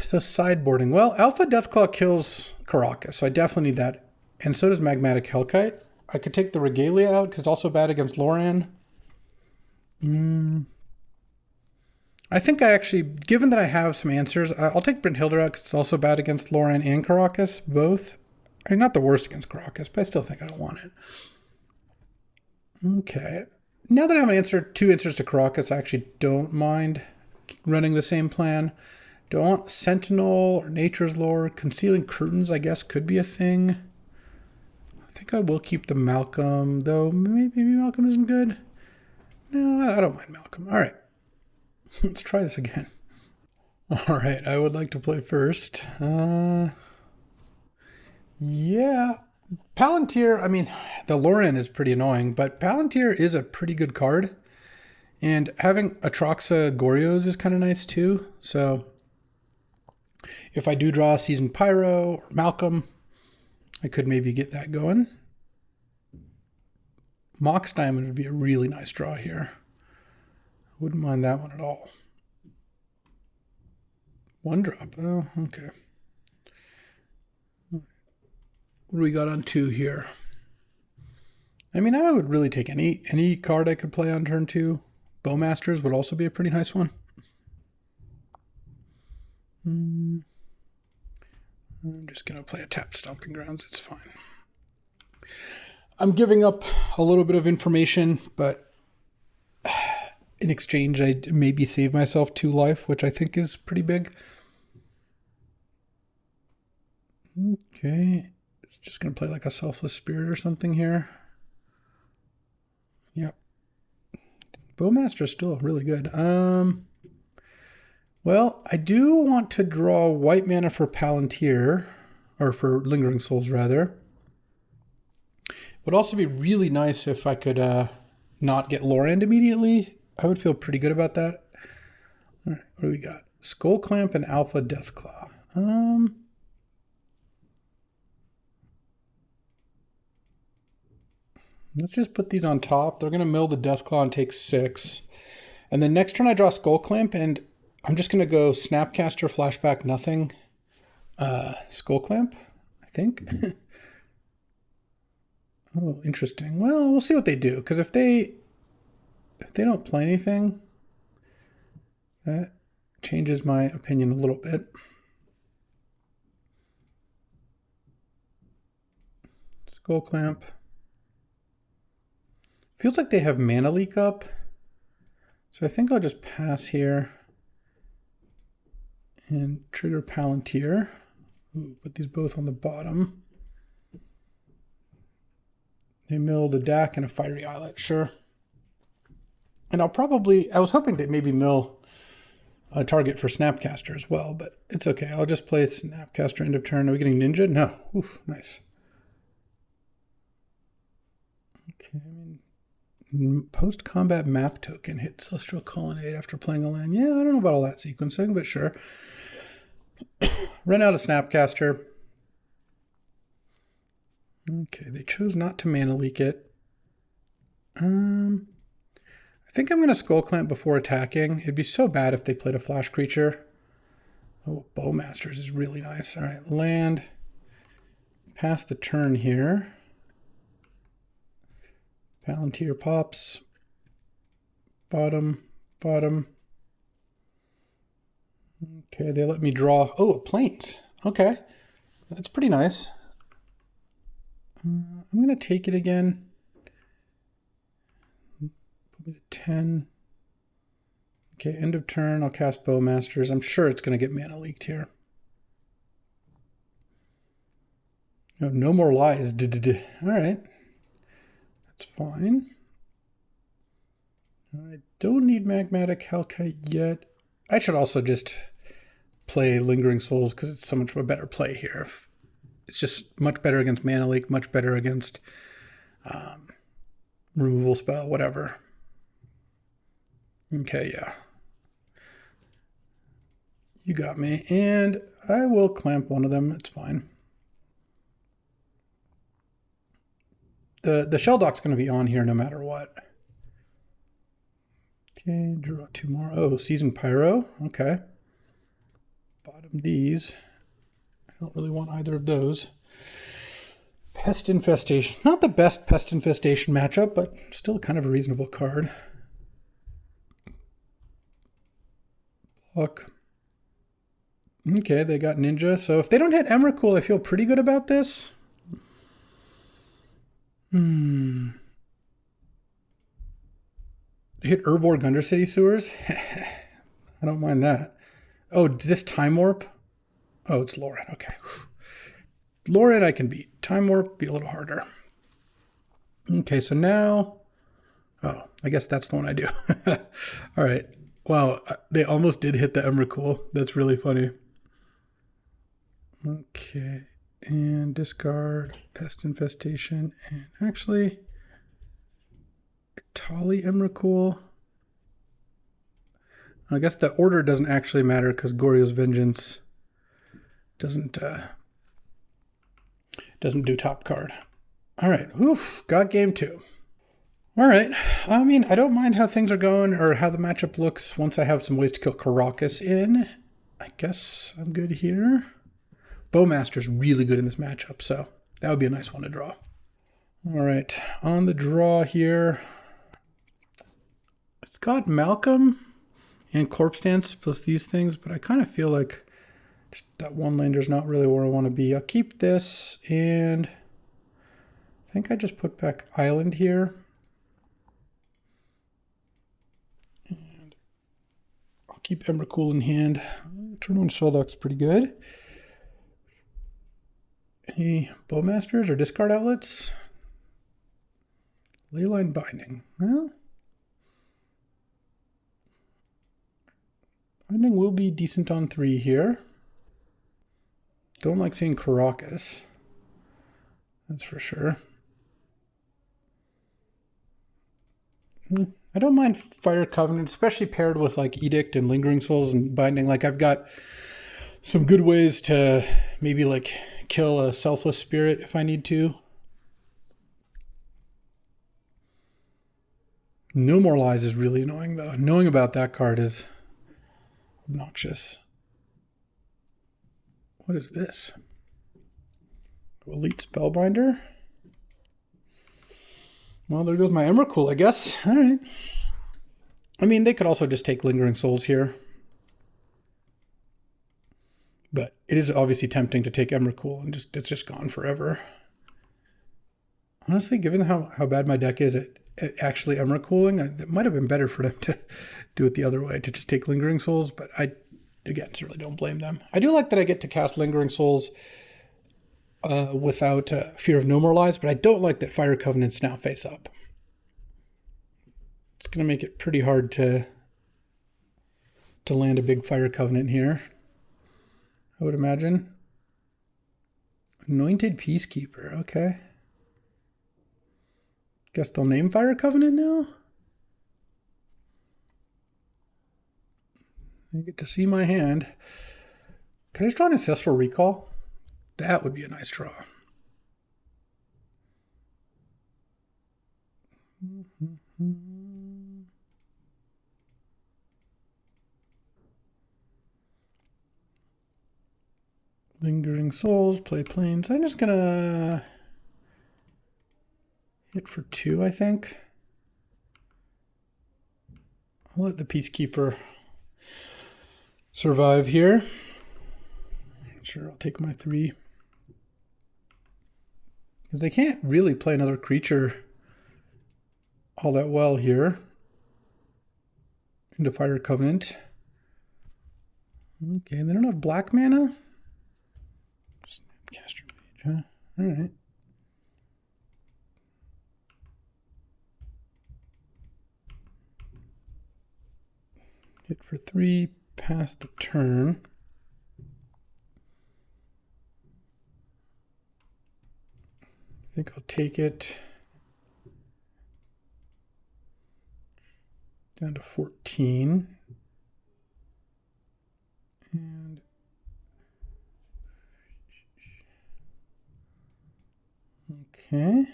So sideboarding. Well, Alpha Deathclaw kills Caracas, so I definitely need that. And so does Magmatic Hellkite. I could take the Regalia out because it's also bad against Loran. I think I actually, given that I have some answers, I'll take Brynhildr out because it's also bad against Loran and Caracas, both. I mean, not the worst against Caracas, but I still think I don't want it. Okay. Now that I have an answer, 2 answers to Caracas, I actually don't mind running the same plan. Do I want Sentinel or Nature's Lore? Concealing Curtains, I guess, could be a thing. I think I will keep the Malcolm, though maybe Malcolm isn't good. No, I don't mind Malcolm. All right. Let's try this again. All right, I would like to play first. Yeah. Palantir, I mean, the Loran is pretty annoying, but Palantir is a pretty good card. And having Atroxa Gorios is kind of nice too. So if I do draw a Seasoned Pyro or Malcolm, I could maybe get that going. Mox Diamond would be a really nice draw here. Wouldn't mind that one at all. 1 drop. Oh, okay. What do we got on 2 here? I mean, I would really take any card I could play on turn 2. Bowmasters would also be a pretty nice one. I'm just going to play a tap Stomping Grounds. It's fine. I'm giving up a little bit of information, but in exchange, I maybe save myself 2 life, which I think is pretty big. Okay. It's just going to play like a Selfless Spirit or something here. Yep. Bowmaster is still really good. Well, I do want to draw white mana for Palantir, or for Lingering Souls, rather. It would also be really nice if I could not get Lorand immediately. I would feel pretty good about that. All right, what do we got? Skull Clamp and Alpha Deathclaw. Let's just put these on top. They're going to mill the Deathclaw and take 6. And then next turn I draw Skull Clamp, and I'm just going to go Snapcaster, Flashback, nothing. Skull Clamp, I think. Oh, interesting. Well, we'll see what they do, because if they don't play anything, that changes my opinion a little bit. Skull Clamp. Feels like they have Mana Leak up, so I think I'll just pass here and trigger Palantir. Ooh, put these both on the bottom. They milled a Dak and a Fiery Islet, sure. And I was hoping to maybe mill a target for Snapcaster as well, but it's okay. I'll just play Snapcaster end of turn. Are we getting Ninja? No. Oof, nice. Okay, post-combat map token. Hit Celestial Colonnade after playing a land. Yeah, I don't know about all that sequencing, but sure. Run out of Snapcaster. Okay, they chose not to Mana Leak it. I think I'm going to Skull Clamp before attacking. It'd be so bad if they played a flash creature. Oh, Bowmasters is really nice. All right, land. Pass the turn here. Palantir pops. Bottom, bottom. Okay, they let me draw. Oh, a Plains. Okay, that's pretty nice. I'm going to take it again. Put me to 10. Okay, end of turn. I'll cast Bowmasters. I'm sure it's going to get Mana Leaked here. Oh, no more lies. All right. That's fine. I don't need Magmatic Hellkite yet. I should also just play Lingering Souls because it's so much of a better play here. It's just much better against Mana Leak, much better against removal spell, whatever. Okay, yeah. You got me. And I will clamp one of them. It's fine. The Shelldock's going to be on here no matter what. Okay, draw 2 more. Oh, Seasoned Pyro. Okay. Bottom these. I don't really want either of those. Pest Infestation. Not the best Pest Infestation matchup, but still kind of a reasonable card. Look. Okay, they got Ninja. So if they don't hit Emrakul, I feel pretty good about this. Hit Urborg Undercity Sewers? I don't mind that. Oh, this Time Warp? Oh, it's Lauren. Okay. Lauren I can beat. Time Warp be a little harder. Okay, so now... Oh, I guess that's the one I do. All right. Wow, they almost did hit the Emrakul. That's really funny. Okay. And discard Pest Infestation. And actually... Tali Emrakul. I guess the order doesn't actually matter because Goryo's Vengeance doesn't do top card. All right, oof, got game 2. All right, I mean, I don't mind how things are going or how the matchup looks once I have some ways to kill Karakas in. I guess I'm good here. Bowmaster's really good in this matchup, so that would be a nice one to draw. All right, on the draw here, it's got Malcolm and Corpse Dance plus these things, but I kind of feel like Just that one lander's not really where I want to be. I'll keep this, and I think I just put back Island here. And I'll keep Emrakul in hand. Turn 1 Sheldock's pretty good. Any Bowmasters or discard outlets? Leyline Binding. Well, Binding will be decent on 3 here. Don't like seeing Caracas. That's for sure. I don't mind Fire Covenant, especially paired with like Edict and Lingering Souls and Binding. Like I've got some good ways to maybe like kill a Selfless Spirit if I need to. No More Lies is really annoying though. Knowing about that card is obnoxious. What is this? Elite Spellbinder? Well, there goes my Emrakul, I guess. All right. I mean, they could also just take Lingering Souls here. But it is obviously tempting to take Emrakul and it's just gone forever. Honestly, given how bad my deck is at actually Emrakuling, it might have been better for them to do it the other way, to just take Lingering Souls, but I, again, certainly don't blame them. I do like that I get to cast Lingering Souls without fear of No More Lies, but I don't like that Fire Covenant's now face up. It's going to make it pretty hard to land a big Fire Covenant here, I would imagine. Anointed Peacekeeper, okay. Guess they'll name Fire Covenant now? I get to see my hand. Can I just draw an Ancestral Recall? That would be a nice draw. Lingering Souls, play Plains. I'm just gonna hit for 2, I think. I'll let the Peacekeeper survive here. Sure, I'll take my 3. Because they can't really play another creature all that well here into Fire Covenant. Okay, they don't have black mana? Snapcaster Mage, huh? Alright. Hit for 3, pass the turn. I think I'll take it down to 14. And okay.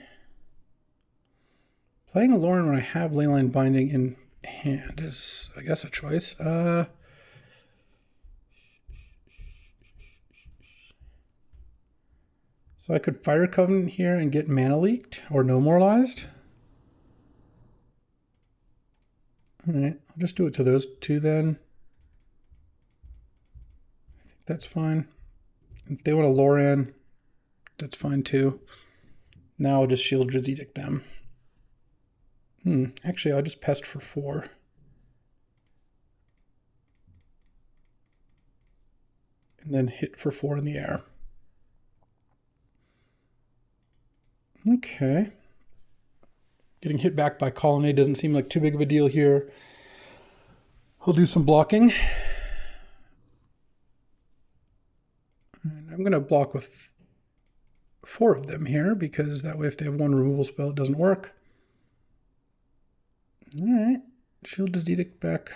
Playing Lauren when I have Leyline Binding in hand is, I guess, a choice. So I could Fire Covenant here and get Mana Leaked or No Moralized. Alright, I'll just do it to those 2 then. I think that's fine. If they want a Loran, that's fine too. Now I'll just Shieldred's Edict them. Actually, I'll just Pest for 4. And then hit for 4 in the air. Okay. Getting hit back by Colonnade doesn't seem like too big of a deal here. I'll do some blocking. And I'm going to block with 4 of them here, because that way if they have 1 removal spell, it doesn't work. Alright. Shieldred's Edict back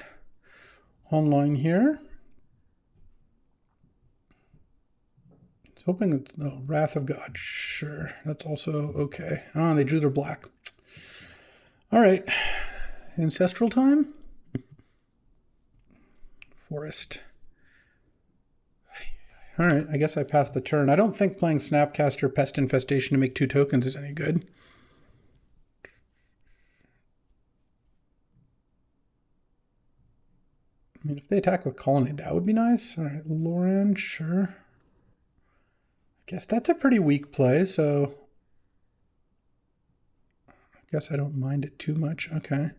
online here. Hoping it's no Wrath of God. Sure, that's also okay. Ah, they drew their black. All right, Ancestral time. Forest. All right, I guess I passed the turn. I don't think playing Snapcaster Pest Infestation to make 2 tokens is any good. I mean, if they attack with Colonnade, that would be nice. All right, Loran, sure. I guess that's a pretty weak play, so I guess I don't mind it too much. Okay.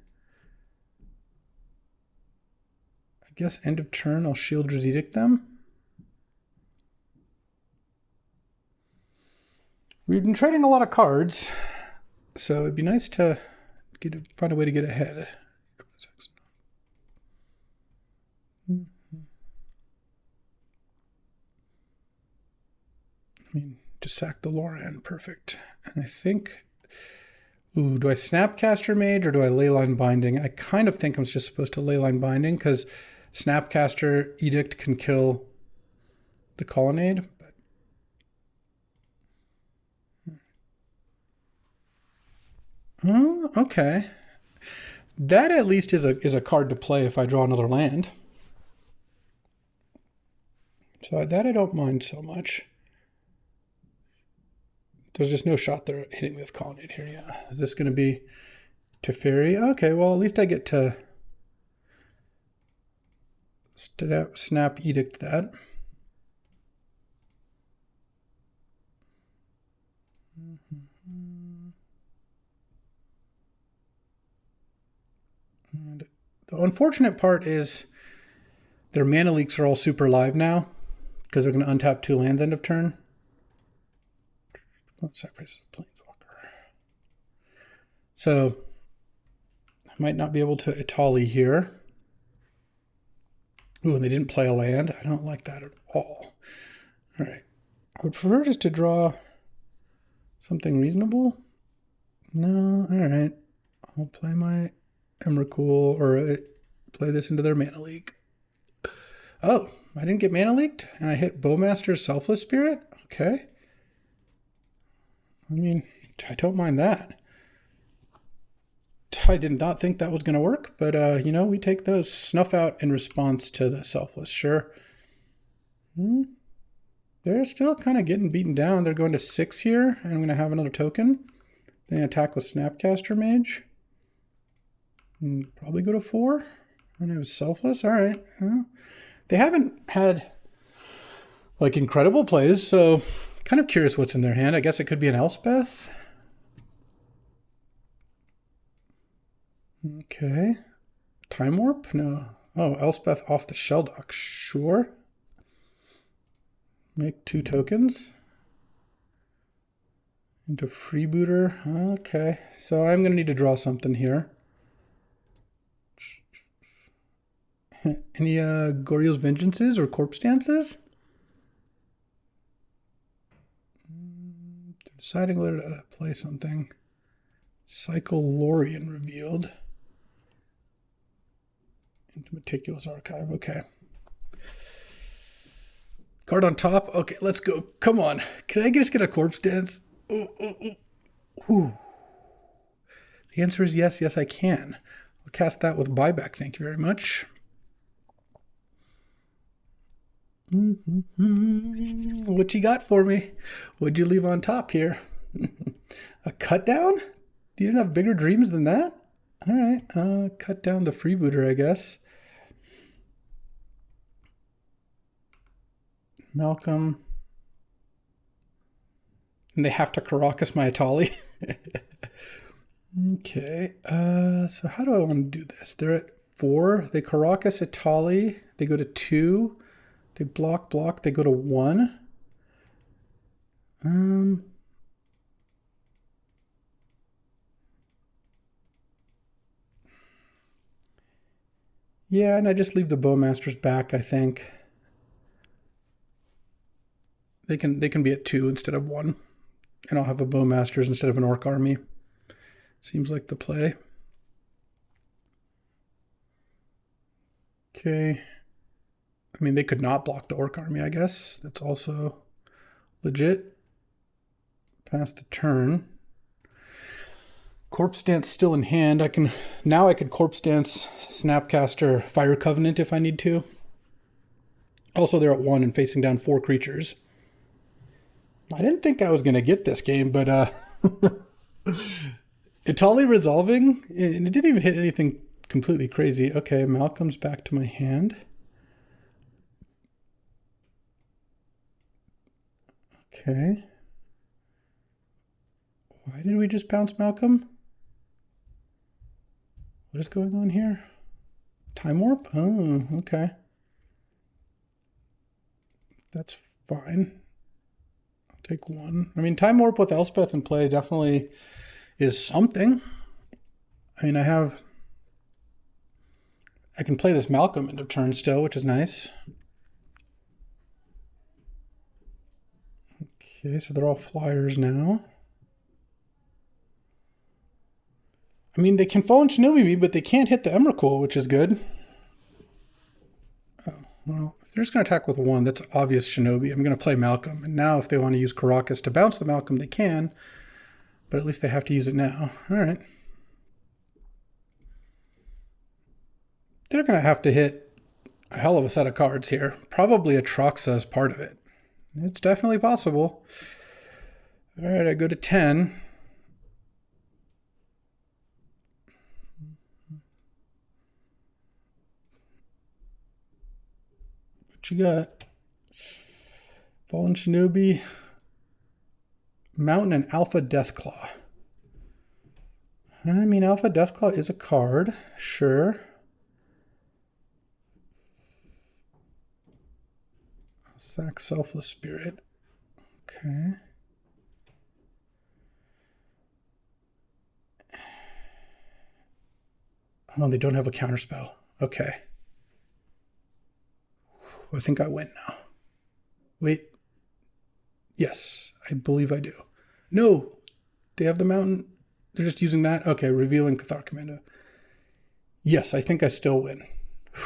I guess end of turn, I'll Shield's Edict them. We've been trading a lot of cards, so it'd be nice to find a way to get ahead. I mean, just sack the Loran, perfect. And I think, ooh, do I Snapcaster Mage or do I Leyline Binding? I kind of think I'm just supposed to Leyline Binding because Snapcaster Edict can kill the Colonnade. Oh, okay. That at least is a card to play if I draw another land. So that I don't mind so much. There's just no shot they're hitting this Colonnade here. Yeah. Is this going to be Teferi? Okay, well, at least I get to snap Edict that. And the unfortunate part is their mana leaks are all super live now because they're going to untap 2 lands end of turn. Sacrifice Planeswalker. So I might not be able to Itali here. Ooh, and they didn't play a land. I don't like that at all. All right. I would prefer just to draw something reasonable. No, all right. I'll play my Emrakul or play this into their mana leak. Oh, I didn't get mana leaked and I hit Bowmaster's Selfless Spirit? Okay. I mean, I don't mind that. I did not think that was going to work, but, you know, we take those. Snuff out in response to the Selfless, sure. They're still kind of getting beaten down. They're going to 6 here, and I'm going to have another token. Then attack with Snapcaster Mage. And probably go to 4. And it was Selfless. All right. Well, they haven't had, like, incredible plays, so kind of curious what's in their hand. I guess it could be an Elspeth. Okay. Time Warp? No. Oh, Elspeth off the Shell Dock. Sure. Make 2 tokens. Into Freebooter. Okay. So I'm going to need to draw something here. Any Goriel's Vengeances or Corpse Dances? Deciding whether to play something. Cycle Lorien revealed. Into Meticulous Archive. Okay. Card on top. Okay, let's go. Come on. Can I just get a Corpse Dance? Ooh, ooh, ooh. Ooh. The answer is yes. Yes, I can. I'll cast that with Buyback. Thank you very much. What you got for me? What'd you leave on top here? A cut down? You didn't have bigger dreams than that? All right. Cut down the Freebooter, I guess. Malcolm. And they have to Caracas my Itali. Okay. So how do I want to do this? They're at 4. They Caracas Itali. They go to 2. They block. They go to 1. Yeah, and I just leave the Bowmasters back, I think. They can be at 2 instead of 1. And I'll have a Bowmasters instead of an Orc army. Seems like the play. Okay. I mean, they could not block the Orc army, I guess. That's also legit. Pass the turn. Corpse Dance still in hand. I could Corpse Dance, Snapcaster, Fire Covenant if I need to. Also, they're at 1 and facing down 4 creatures. I didn't think I was going to get this game, but Itali resolving, and it didn't even hit anything completely crazy. Okay, Malcolm's back to my hand. Okay. Why did we just bounce Malcolm? What is going on here? Time warp? Oh, okay. That's fine. I'll take one. I mean, time warp with Elspeth in play definitely is something. I mean, I can play this Malcolm end of turn still, which is nice. Okay, so they're all flyers now. I mean, they can Fallen Shinobi me, but they can't hit the Emrakul, which is good. Oh, well, if they're just going to attack with one, that's obvious Shinobi. I'm going to play Malcolm. And now if they want to use Caracas to bounce the Malcolm, they can. But at least they have to use it now. All right. They're going to have to hit a hell of a set of cards here. Probably Atraxa as part of it. It's definitely possible. All right, I go to 10. What you got? Fallen Shinobi, Mountain, and Alpha Deathclaw. I mean, Alpha Deathclaw is a card, sure. Sack Selfless Spirit. Okay. Oh, they don't have a counterspell. Okay. I think I win now. Wait. Yes, I believe I do. No, they have the mountain. They're just using that. Okay, revealing Cathar Commando. Yes, I think I still win.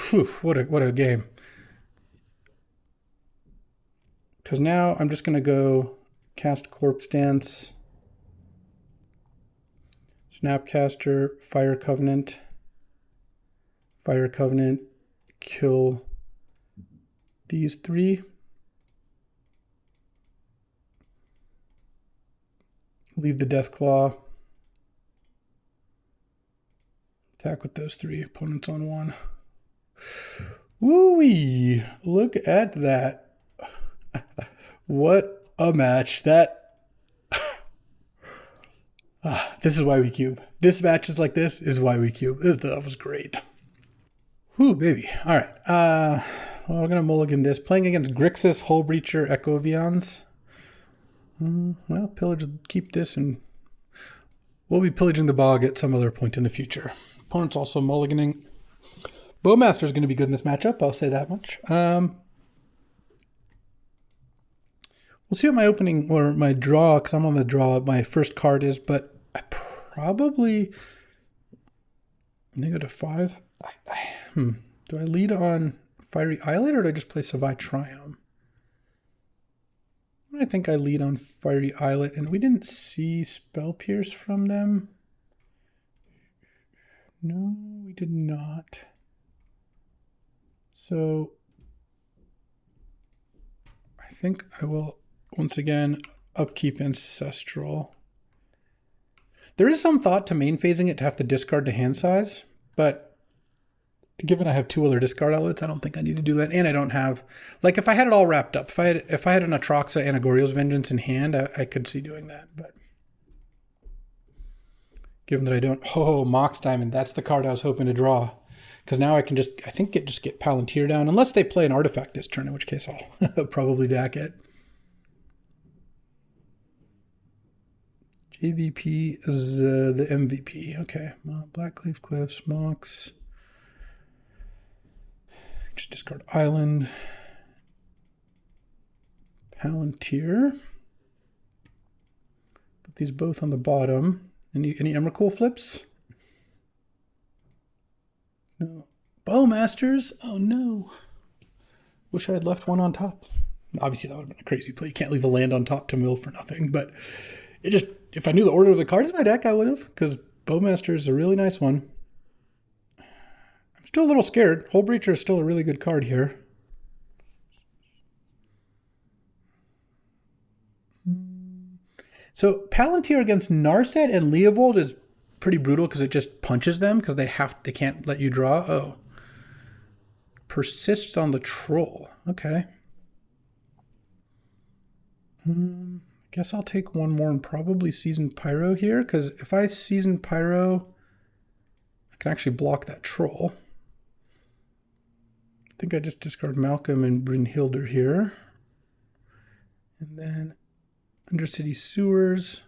Whew, what a game. Because now I'm just going to go cast Corpse Dance, Snapcaster, Fire Covenant, kill these three. Leave the Deathclaw. Attack with those three. Opponents on one. Woo-wee! Look at that. What a match. This is why we cube. This matches like this is why we cube. That was great. Whew, baby. All right. Well, we're going to mulligan this. Playing against Grixis, Hullbreacher, Echovians. Well, keep this, and we'll be pillaging the bog at some other point in the future. Opponent's also mulliganing. Bowmaster's going to be good in this matchup, I'll say that much. We'll see what my opening, or my draw, because I'm on the draw, my first card is, but I probably, they go to 5. Do I lead on Fiery Islet, or do I just play Savai Triumph? I think I lead on Fiery Islet, and we didn't see Spell Pierce from them. No, we did not. So I think I will once again upkeep Ancestral. There is some thought to main phasing it to have to discard to hand size, but given I have 2 other discard outlets, I don't think I need to do that. And I don't have, like, if I had it all wrapped up, if I had an Atraxa and a Goryo's Vengeance in hand, I could see doing that. But given that I don't, Mox Diamond, that's the card I was hoping to draw. Because now I can just get Palantir down, unless they play an artifact this turn, in which case I'll probably back it. JVP is the MVP. Okay, Blackcleave Cliffs, Mox. Just discard Island. Palantir. Put these both on the bottom. Any Emrakul flips? No. Bowmasters? Oh no. Wish I had left one on top. Obviously that would have been a crazy play. You can't leave a land on top to mill for nothing, but it just, if I knew the order of the cards in my deck, I would have, because Bowmaster is a really nice one. I'm still a little scared. Hullbreacher is still a really good card here. So Palantir against Narset and Leovold is pretty brutal because it just punches them because they can't let you draw. Oh. Persists on the troll. Okay. I guess I'll take one more and probably Seasoned Pyro here, because if I Seasoned Pyro, I can actually block that troll. I think I just discard Malcolm and Brynhildr here. And then Undercity Sewers.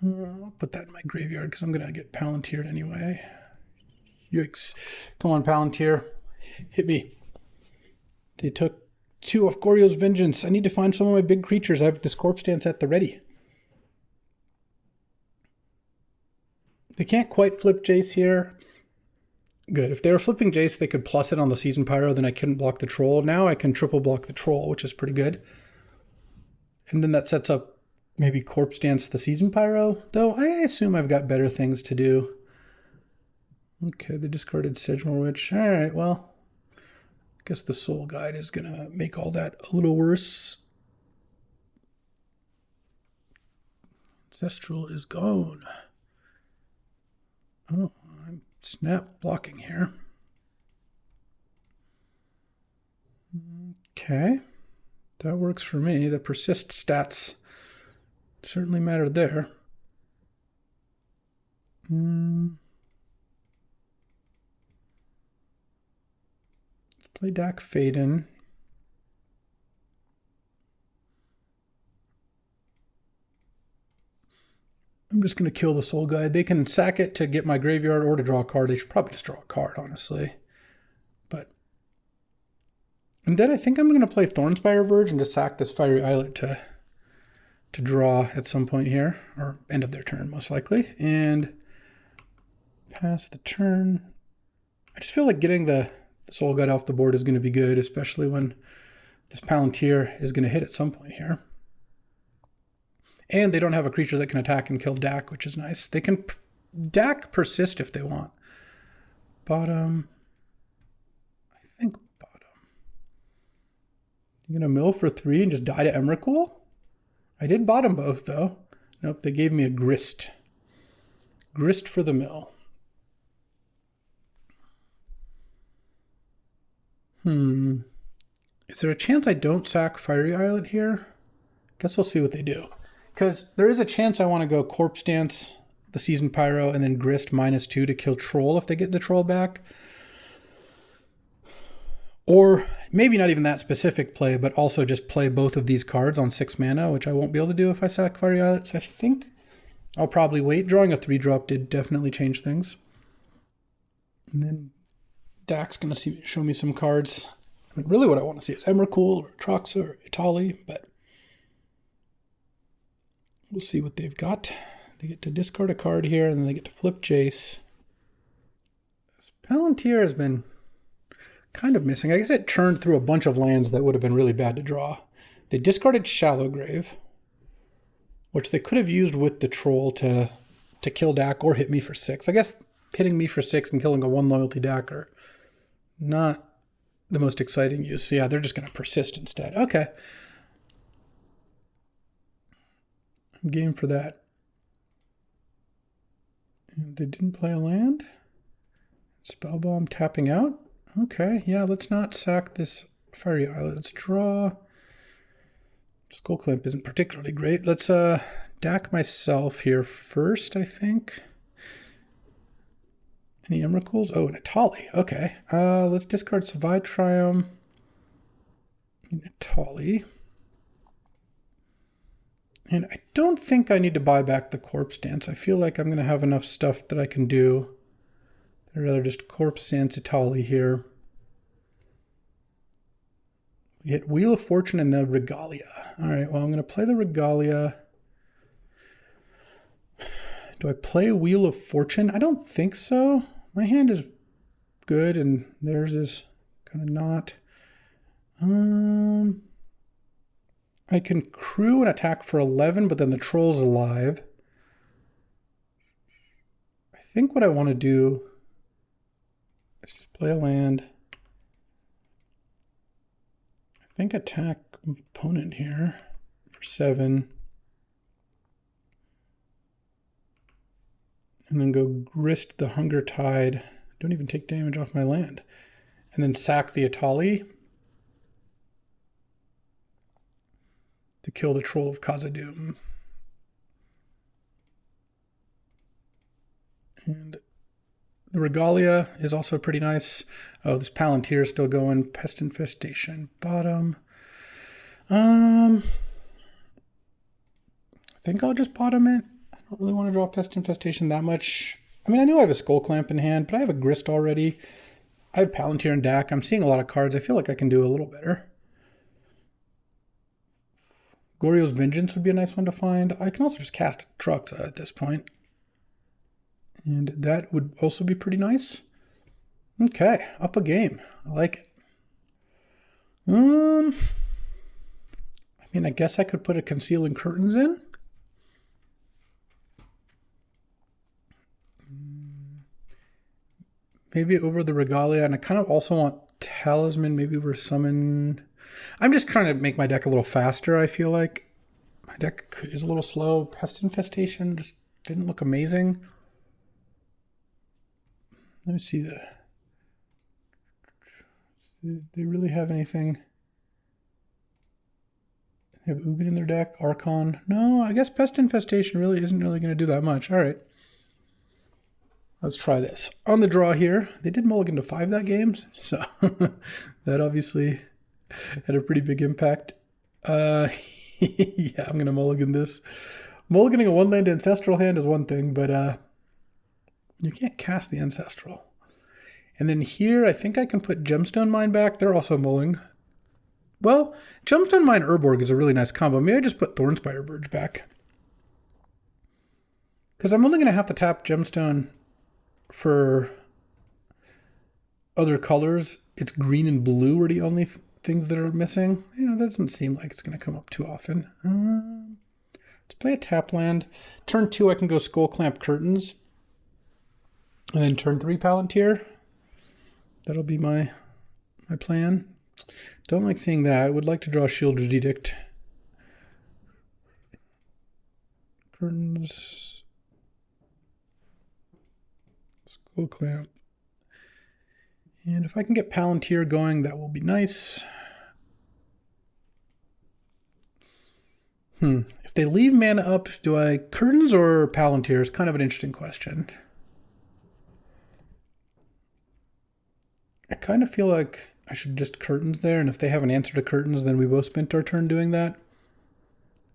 I'll put that in my graveyard because I'm going to get Palantired anyway. Yikes. Come on, Palantir. Hit me. They took 2 off Goryo's Vengeance. I need to find some of my big creatures. I have this Corpse Dance at the ready. They can't quite flip Jace here. Good. If they were flipping Jace, they could plus it on the Seasoned Pyro, then I couldn't block the Troll. Now I can triple block the Troll, which is pretty good. And then that sets up maybe Corpse Dance the Seasoned Pyro, though I assume I've got better things to do. Okay, they discarded Sedgemoor Witch. All right, well, I guess the Soul Guide is going to make all that a little worse. Ancestral is gone. Oh, I'm snap blocking here. Okay, that works for me. The persist stats certainly matter there. Play Dak Faden. I'm just going to kill the Soul Guide. They can sack it to get my graveyard or to draw a card. They should probably just draw a card, honestly. And then I think I'm going to play Thornspire Verge and just sack this Fiery Islet to draw at some point here, or end of their turn most likely, and pass the turn. I just feel like getting the Soul Guide off the board is going to be good, especially when this Palantir is going to hit at some point here. And they don't have a creature that can attack and kill Dak, which is nice. They can Dak persist if they want. Bottom. I think bottom. You're going to mill for 3 and just die to Emrakul? I did bottom both, though. Nope, they gave me a Grist. Grist for the mill. Is there a chance I don't sack Fiery Islet here? Guess we'll see what they do. Because there is a chance I want to go Corpse Dance, the Seasoned Pyro, and then Grist -2 to kill Troll if they get the Troll back. Or maybe not even that specific play, but also just play both of these cards on 6 mana, which I won't be able to do if I sack Fiery Islet. So I think I'll probably wait. Drawing a 3-drop did definitely change things. And then Dak's going to show me some cards. I mean, really what I want to see is Emrakul or Troxa or Itali, but we'll see what they've got. They get to discard a card here, and then they get to flip Jace. This Palantir has been kind of missing. I guess it churned through a bunch of lands that would have been really bad to draw. They discarded Shallowgrave, which they could have used with the Troll to kill Dak or hit me for 6. I guess hitting me for 6 and killing a 1 loyalty Dak are not the most exciting use. So yeah, they're just going to persist instead. Okay. I'm game for that. And they didn't play a land. Spellbomb tapping out. Okay, yeah, let's not sack this Fiery Islet. Let's draw. Skullclamp isn't particularly great. Let's Dak myself here first, I think. Any Emrakuls? Oh, an Itali. Okay. Let's discard Savai Triumph. Itali. And I don't think I need to buy back the Corpse Dance. I feel like I'm going to have enough stuff that I can do. I'd rather just Corpse Dance Itali here. We hit Wheel of Fortune and the Regalia. All right, well, I'm going to play the Regalia. Do I play Wheel of Fortune? I don't think so. My hand is good, and theirs is kind of not. I can crew and attack for 11, but then the Troll's alive. I think what I want to do is just play a land. I think attack opponent here for 7. And then go Grist the Hunger Tide. Don't even take damage off my land. And then sack the Atali to kill the Troll of Khazad-dûm. And the Regalia is also pretty nice. Oh, this Palantir is still going. Pest Infestation, bottom. I think I'll just bottom it. I don't really want to draw Pest Infestation that much. I mean, I know I have a Skull Clamp in hand, but I have a Grist already. I have Palantir and Dak. I'm seeing a lot of cards. I feel like I can do a little better. Goryo's Vengeance would be a nice one to find. I can also just cast Truxa at this point. And that would also be pretty nice. Okay, up a game. I like it. I mean, I guess I could put a Concealing Curtains in. Maybe over the Regalia, and I kind of also want Talisman. Maybe we're summon. I'm just trying to make my deck a little faster, I feel like. My deck is a little slow. Pest Infestation just didn't look amazing. Let me see do they really have anything? They have Ugin in their deck, Archon. No, I guess Pest Infestation really isn't really going to do that much. All right. Let's try this. On the draw here, they did mulligan to 5 that game, so that obviously had a pretty big impact. Yeah, I'm going to mulligan this. Mulliganing a 1-land Ancestral hand is one thing, but you can't cast the Ancestral. And then here, I think I can put Gemstone Mine back. They're also mulling. Well, Gemstone Mine Urborg is a really nice combo. Maybe I just put Thornspire Burge back. Because I'm only going to have to tap Gemstone for other colors. It's green and blue are the only things that are missing. Yeah, that doesn't seem like it's going to come up too often. Let's play a tap land. Turn 2, I can go Skull Clamp Curtains. And then turn 3, Palantir. That'll be my plan. Don't like seeing that. I would like to draw Shield's Edict. Curtains. Skull Clamp. And if I can get Palantir going, that will be nice. If they leave mana up, do I Curtains or Palantir? Is kind of an interesting question. I kind of feel like I should just Curtains there, and if they have an answer to Curtains, then we both spent our turn doing that.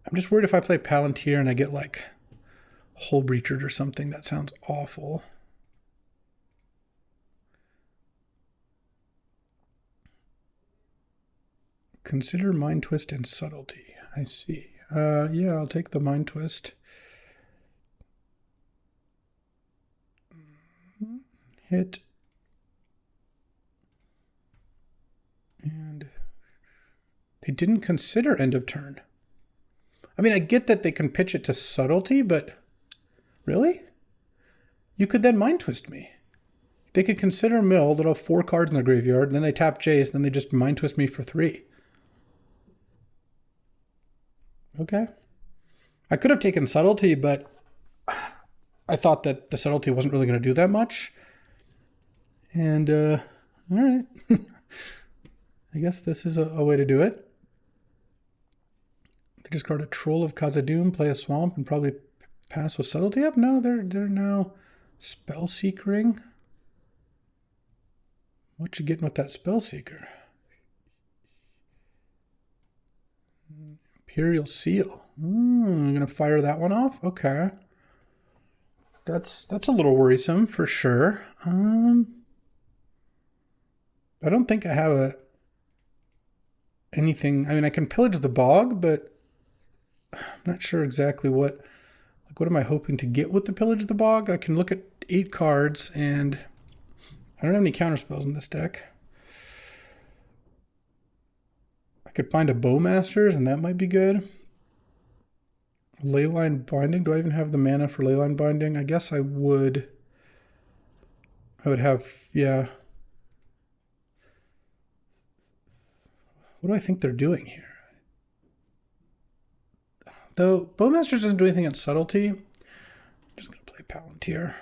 I'm just worried if I play Palantir and I get like Hull Breacher or something. That sounds awful. Consider Mind Twist and Subtlety. I see. Yeah, I'll take the Mind Twist. Hit. And they didn't consider end of turn. I mean, I get that they can pitch it to Subtlety, but really? You could then Mind Twist me. They could consider Mill, they'll have 4 cards in their graveyard, then they tap Jace, then they just Mind Twist me for 3. Okay. I could have taken Subtlety, but I thought that the Subtlety wasn't really going to do that much. And, all right. I guess this is a way to do it. They discard a Troll of Khazad-dûm, play a Swamp, and probably pass with Subtlety up? No, they're now Spellseekering. What you getting with that Spellseeker? Imperial Seal. I'm going to fire that one off? Okay. That's a little worrisome for sure. I don't think I have anything. I mean, I can pillage the bog, but I'm not sure exactly what am I hoping to get with the pillage the bog? I can look at 8 cards, and I don't have any counterspells in this deck. I could find a Bowmasters, and that might be good. Leyline Binding. Do I even have the mana for Leyline Binding? I guess I would. I would have, yeah. What do I think they're doing here? Though Bowmasters doesn't do anything at Subtlety, I'm just going to play Palantir.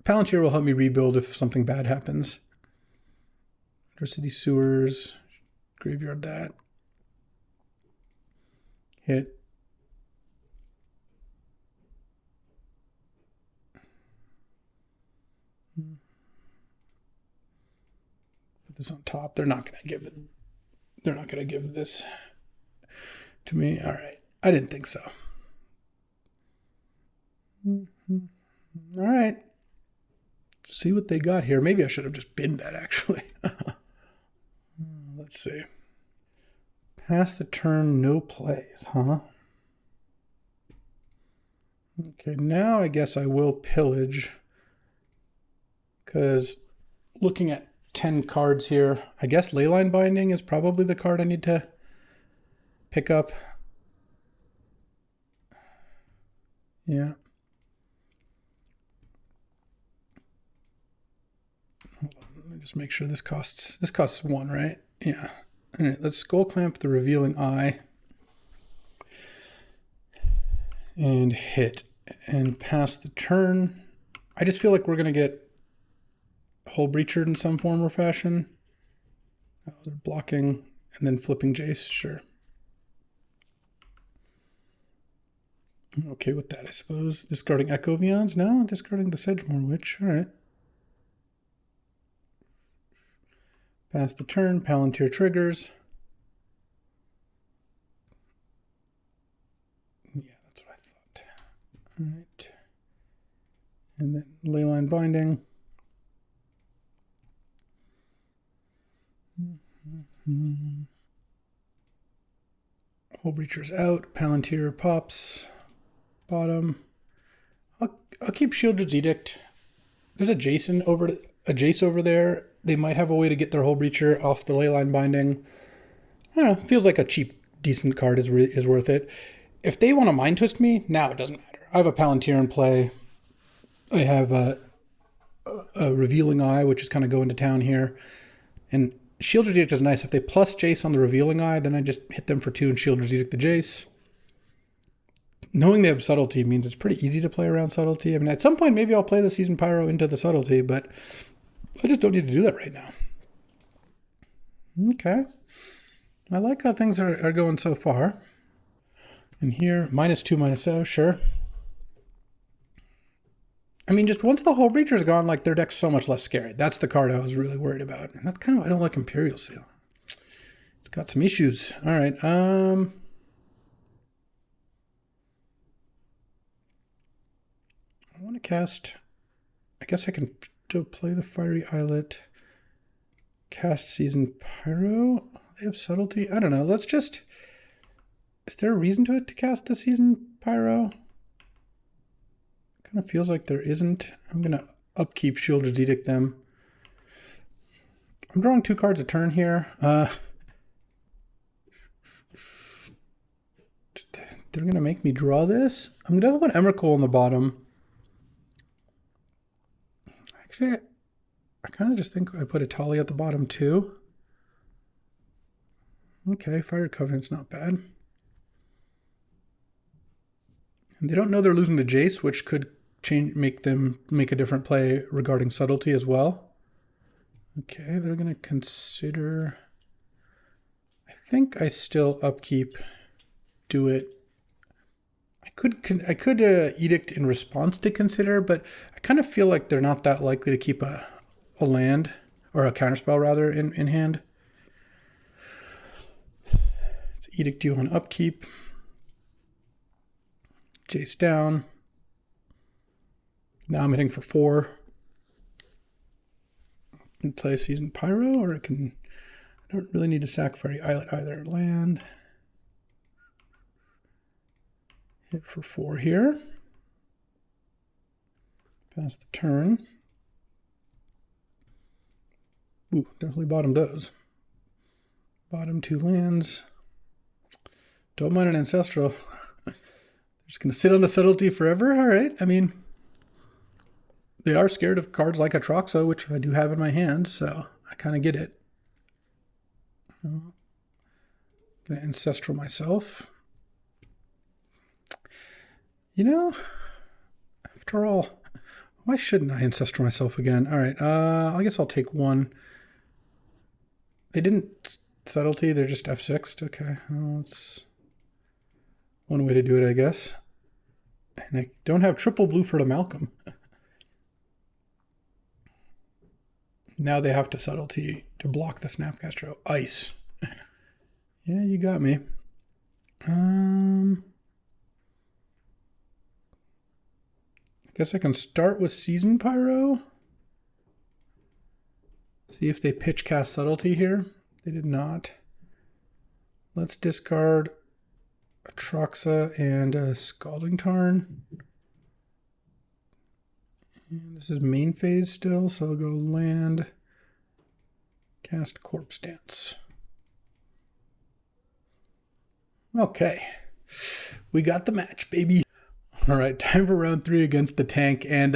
Palantir will help me rebuild if something bad happens. Undercity Sewers, graveyard that. Hit. Put this on top. They're not gonna give it. They're not gonna give this to me. All right. I didn't think so. All right. See what they got here. Maybe I should have just binned that, actually. Let's see. Pass the turn, no plays, huh? Okay, now I guess I will pillage. Because looking at 10 cards here, I guess Leyline Binding is probably the card I need to pick up. Yeah. Hold on, let me just make sure this costs 1, right? Yeah. All right, let's Skull Clamp the Revealing Eye. And hit. And pass the turn. I just feel like we're going to get Hull Breacher in some form or fashion. Oh, they're blocking and then flipping Jace, sure. I'm okay with that, I suppose. Discarding Echo Vions? No, discarding the Sedgemoor Witch. All right. Pass the turn. Palantir triggers. Yeah, that's what I thought. All right. And then Leyline Binding. Hull Breacher's out. Palantir pops. Bottom. I'll keep Shieldred's Edict. There's a Jace over there. They might have a way to get their Hull Breacher off the Leyline Binding. I don't know. Feels like a cheap, decent card is worth it. If they want to Mind Twist me, now it doesn't matter. I have a Palantir in play. I have a Revealing Eye, which is kind of going to town here. And Shieldred's Edict is nice. If they plus Jace on the Revealing Eye, then I just hit them for 2 and Shieldred's Edict the Jace. Knowing they have Subtlety means it's pretty easy to play around Subtlety. I mean, at some point, maybe I'll play the Seasoned Pyro into the Subtlety, but I just don't need to do that right now. Okay. I like how things are going so far. And here, -2, -0, sure. I mean, just once the Hull Breacher's gone, like, their deck's so much less scary. That's the card I was really worried about. And that's kind of why I don't like Imperial Seal. It's got some issues. All right. I want to cast... I guess I can still play the Fiery Islet. Cast Seasoned Pyro. They have Subtlety. I don't know. Let's just... Is there a reason to cast the Seasoned Pyro? Kind of feels like there isn't. I'm going to upkeep Shieldred's Edict them. I'm drawing 2 cards a turn here. They're going to make me draw this. I'm going to put Emrakul on the bottom. Actually, I kind of just think I put Atali at the bottom too. Okay, Fire Covenant's not bad. And they don't know they're losing the Jace, which could make them make a different play regarding Subtlety as well. Okay, they're going to consider... I think I still upkeep, do it. I could Edict in response to consider, but I kind of feel like they're not that likely to keep a land, or a counterspell rather, in hand. It's Edict you on upkeep. Jace down. Now I'm hitting for 4. I can play Seasoned Pyro, or I don't really need to sack Fiery Islet either. Land. Hit for 4 here. Pass the turn. Ooh, definitely bottom those. Bottom 2 lands. Don't mind an Ancestral. They're just going to sit on the Subtlety forever? All right. I mean, they are scared of cards like Atraxa, which I do have in my hand, so I kind of get it. I'm going to Ancestral myself. You know, after all, Why shouldn't I ancestor myself again? All right, I guess I'll take one. They didn't subtlety, they're just F6'd. Okay, well, that's one way to do it, I guess. And I don't have triple blue for the Malcolm. Now they have to subtlety to block the Snapcaster. Ice. Yeah, you got me. I guess I can start with Season Pyro. See if they pitch cast subtlety here. They did not. Let's discard Atroxa and a Scalding Tarn. And this is main phase still, so I'll go land, cast Corpse Dance. Okay, we got the match, baby. All right, time for round 3 against the tank. And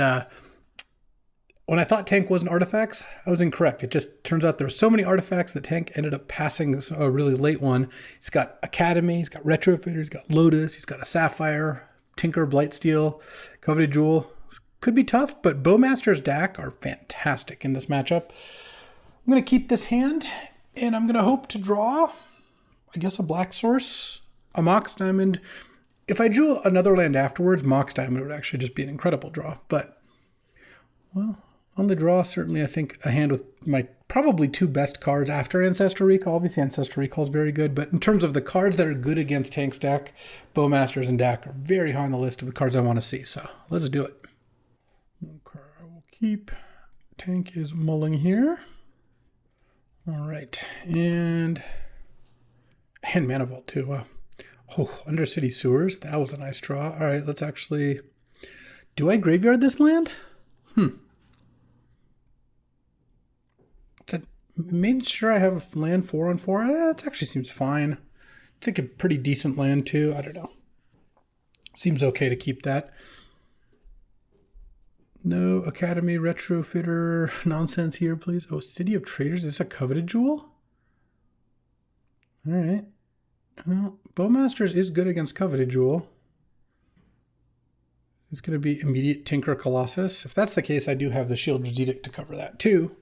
when I thought tank wasn't artifacts, I was incorrect. It just turns out there were so many artifacts that tank ended up passing this a really late one. He's got Academy, he's got Retrofitter, he's got Lotus, he's got a Sapphire, Tinker, Blightsteel, Coveted Jewel. Could be tough, but Bowmaster's DAC are fantastic in this matchup. I'm going to keep this hand, and I'm going to hope to draw, I guess, a Black Source, a Mox Diamond. If I drew another land afterwards, Mox Diamond would actually just be an incredible draw. But, well, on the draw, certainly I think a hand with my probably 2 best cards after Ancestral Recall. Obviously, Ancestral Recall is very good, but in terms of the cards that are good against Tank's deck, Bowmasters and DAC are very high on the list of the cards I want to see. So, let's do it. Okay, I will keep. Tank is mulling here. All right, and Mana Vault too. Wow. Oh, Undercity Sewers. That was a nice draw. All right, let's actually. Do I graveyard this land? Made sure I have land 4-on-4. That actually seems fine. It's like a pretty decent land too. I don't know. Seems okay to keep that. No Academy Retrofitter nonsense here, please. Oh, City of Traders. Is this a Coveted Jewel? All right. Well, Bowmasters is good against Coveted Jewel. It's going to be immediate Tinker Colossus. If that's the case, I do have the Shieldred's Edict to cover that too.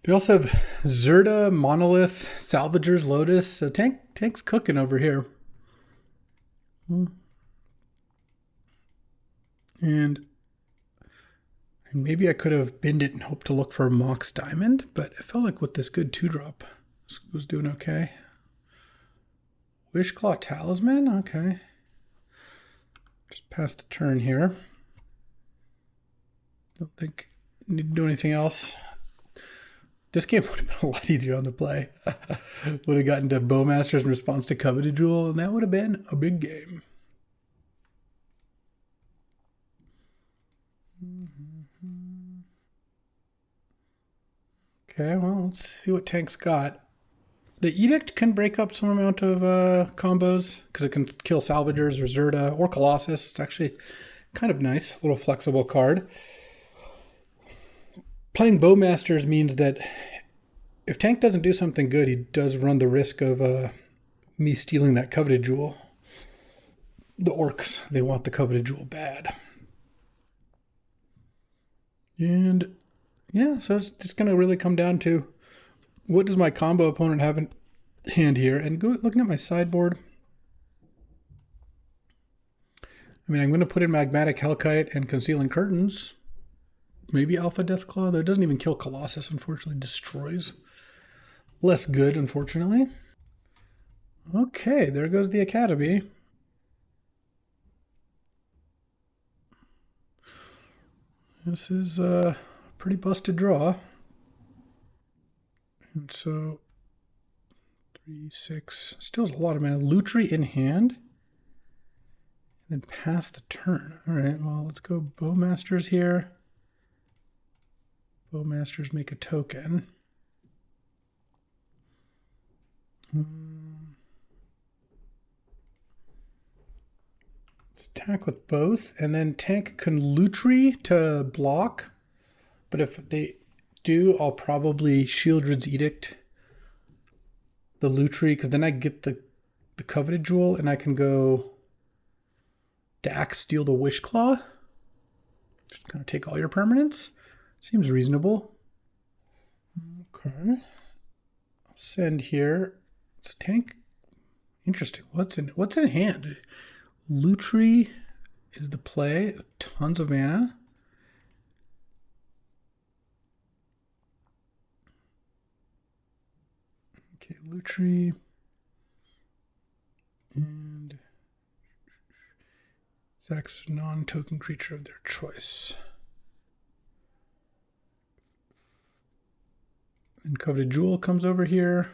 They also have Zerda, Monolith, Salvager's Lotus. So Tank's cooking over here. And maybe I could have binned it and hoped to look for a Mox Diamond, but I felt like with this good 2-drop, this was doing okay. Wishclaw Talisman? Okay. Just pass the turn here. Don't think I need to do anything else. This game would have been a lot easier on the play. Would have gotten to Bowmasters in response to Coveted Jewel, and that would have been a big game. Okay, well, let's see what Tank's got. The Edict can break up some amount of combos because it can kill Salvagers or Zerda or Colossus. It's actually kind of nice, a little flexible card. Playing Bowmasters means that if Tank doesn't do something good, he does run the risk of me stealing that Coveted Jewel. The Orcs, they want the Coveted Jewel bad. And yeah, so it's just going to really come down to what does my combo opponent have in hand here? And looking at my sideboard, I mean, I'm going to put in Magmatic Hellkite and Concealing Curtains. Maybe Alpha Deathclaw, though it doesn't even kill Colossus, unfortunately. Destroys. Less good, unfortunately. Okay, there goes the Academy. This is a pretty busted draw. And so, 3, 6, still has a lot of mana. Lutri in hand. And then pass the turn. All right, well, let's go Bowmasters here. Bowmasters make a token. Let's attack with both, and then Tank can Lutri to block. But if they do, I'll probably Shieldred's Edict the Lutri, because then I get the Coveted Jewel, and I can go Dax, steal the Wishclaw. Just kind of take all your permanents. Seems reasonable. Okay. I'll send here. It's tank. Interesting. What's in hand? Lutri is the play. Tons of mana. Okay, Lutri. And Zach's non-token creature of their choice. And Coveted Jewel comes over here.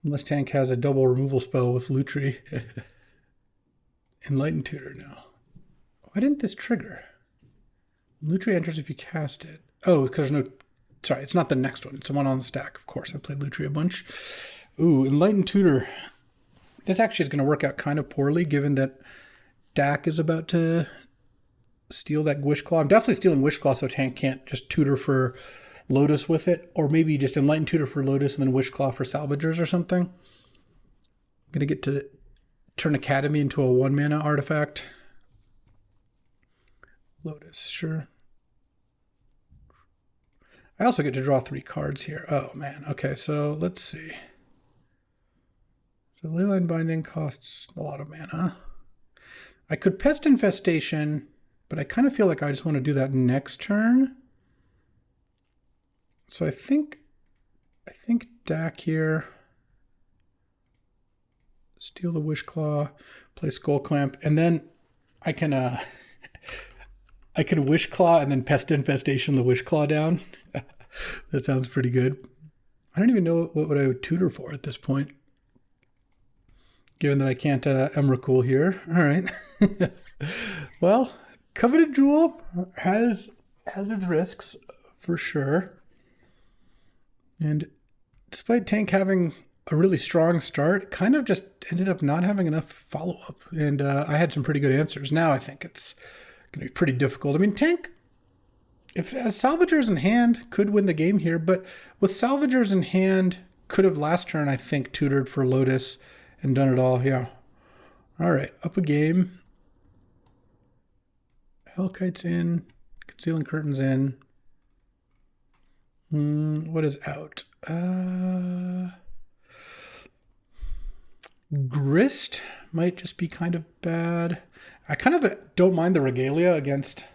Unless Tank has a double removal spell with Lutri. Enlightened Tutor now. Why didn't this trigger? Lutri enters if you cast it. Oh, because there's no... Sorry, it's not the next one. It's the one on the stack. Of course, I played Lutri a bunch. Ooh, Enlightened Tutor. This actually is going to work out kind of poorly, given that Dak is about to steal that Wishclaw. I'm definitely stealing Wishclaw so Tank can't just tutor for Lotus with it, or maybe just Enlightened Tutor for Lotus and then Wishclaw for Salvagers or something. I'm going to get to turn Academy into a 1-mana artifact. Lotus, sure. I also get to draw 3 cards here. Oh, man. Okay, so let's see. So Leyline Binding costs a lot of mana. I could Pest Infestation, but I kind of feel like I just want to do that next turn. So I think Dak here. Steal the Wishclaw, play Skull Clamp, and then I can I could Wishclaw and then Pest Infestation the Wishclaw down. That sounds pretty good. I don't even know what I would tutor for at this point. Given that I can't Emrakul here. All right. Well, Coveted Jewel has its risks for sure. And despite Tank having a really strong start, kind of just ended up not having enough follow-up. And I had some pretty good answers. Now I think it's going to be pretty difficult. I mean, Tank, if as Salvagers in hand, could win the game here. But with Salvagers in hand, could have last turn, I think, tutored for Lotus and done it all. Yeah. All right, up a game. Hellkite's in. Concealing Curtain's in. What is out? Grist might just be kind of bad. I kind of don't mind the Regalia against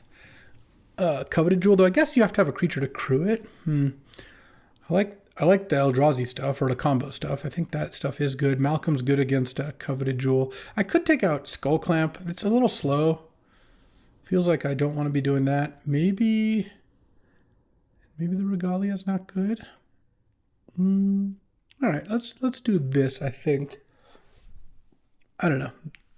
Coveted Jewel, though I guess you have to have a creature to crew it. I like the Eldrazi stuff or the combo stuff. I think that stuff is good. Malcolm's good against Coveted Jewel. I could take out Skull Clamp. It's a little slow. Feels like I don't want to be doing that. Maybe the Regalia is not good. All right, let's do this, I think. I don't know.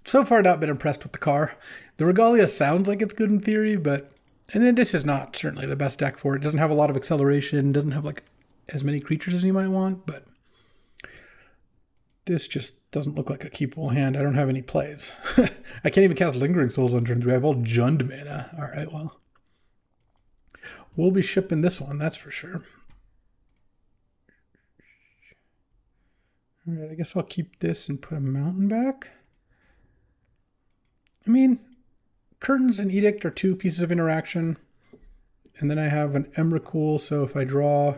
So far, not been impressed with the car. The Regalia sounds like it's good in theory, but... And then this is not certainly the best deck for it. It doesn't have a lot of acceleration. Doesn't have like as many creatures as you might want, but... This just doesn't look like a keepable hand. I don't have any plays. I can't even cast Lingering Souls on turn 3. I have all Jund mana. All right, well... We'll be shipping this one, that's for sure. All right, I guess I'll keep this and put a mountain back. I mean, Curtains and Edict are 2 pieces of interaction. And then I have an Emrakul, so if I draw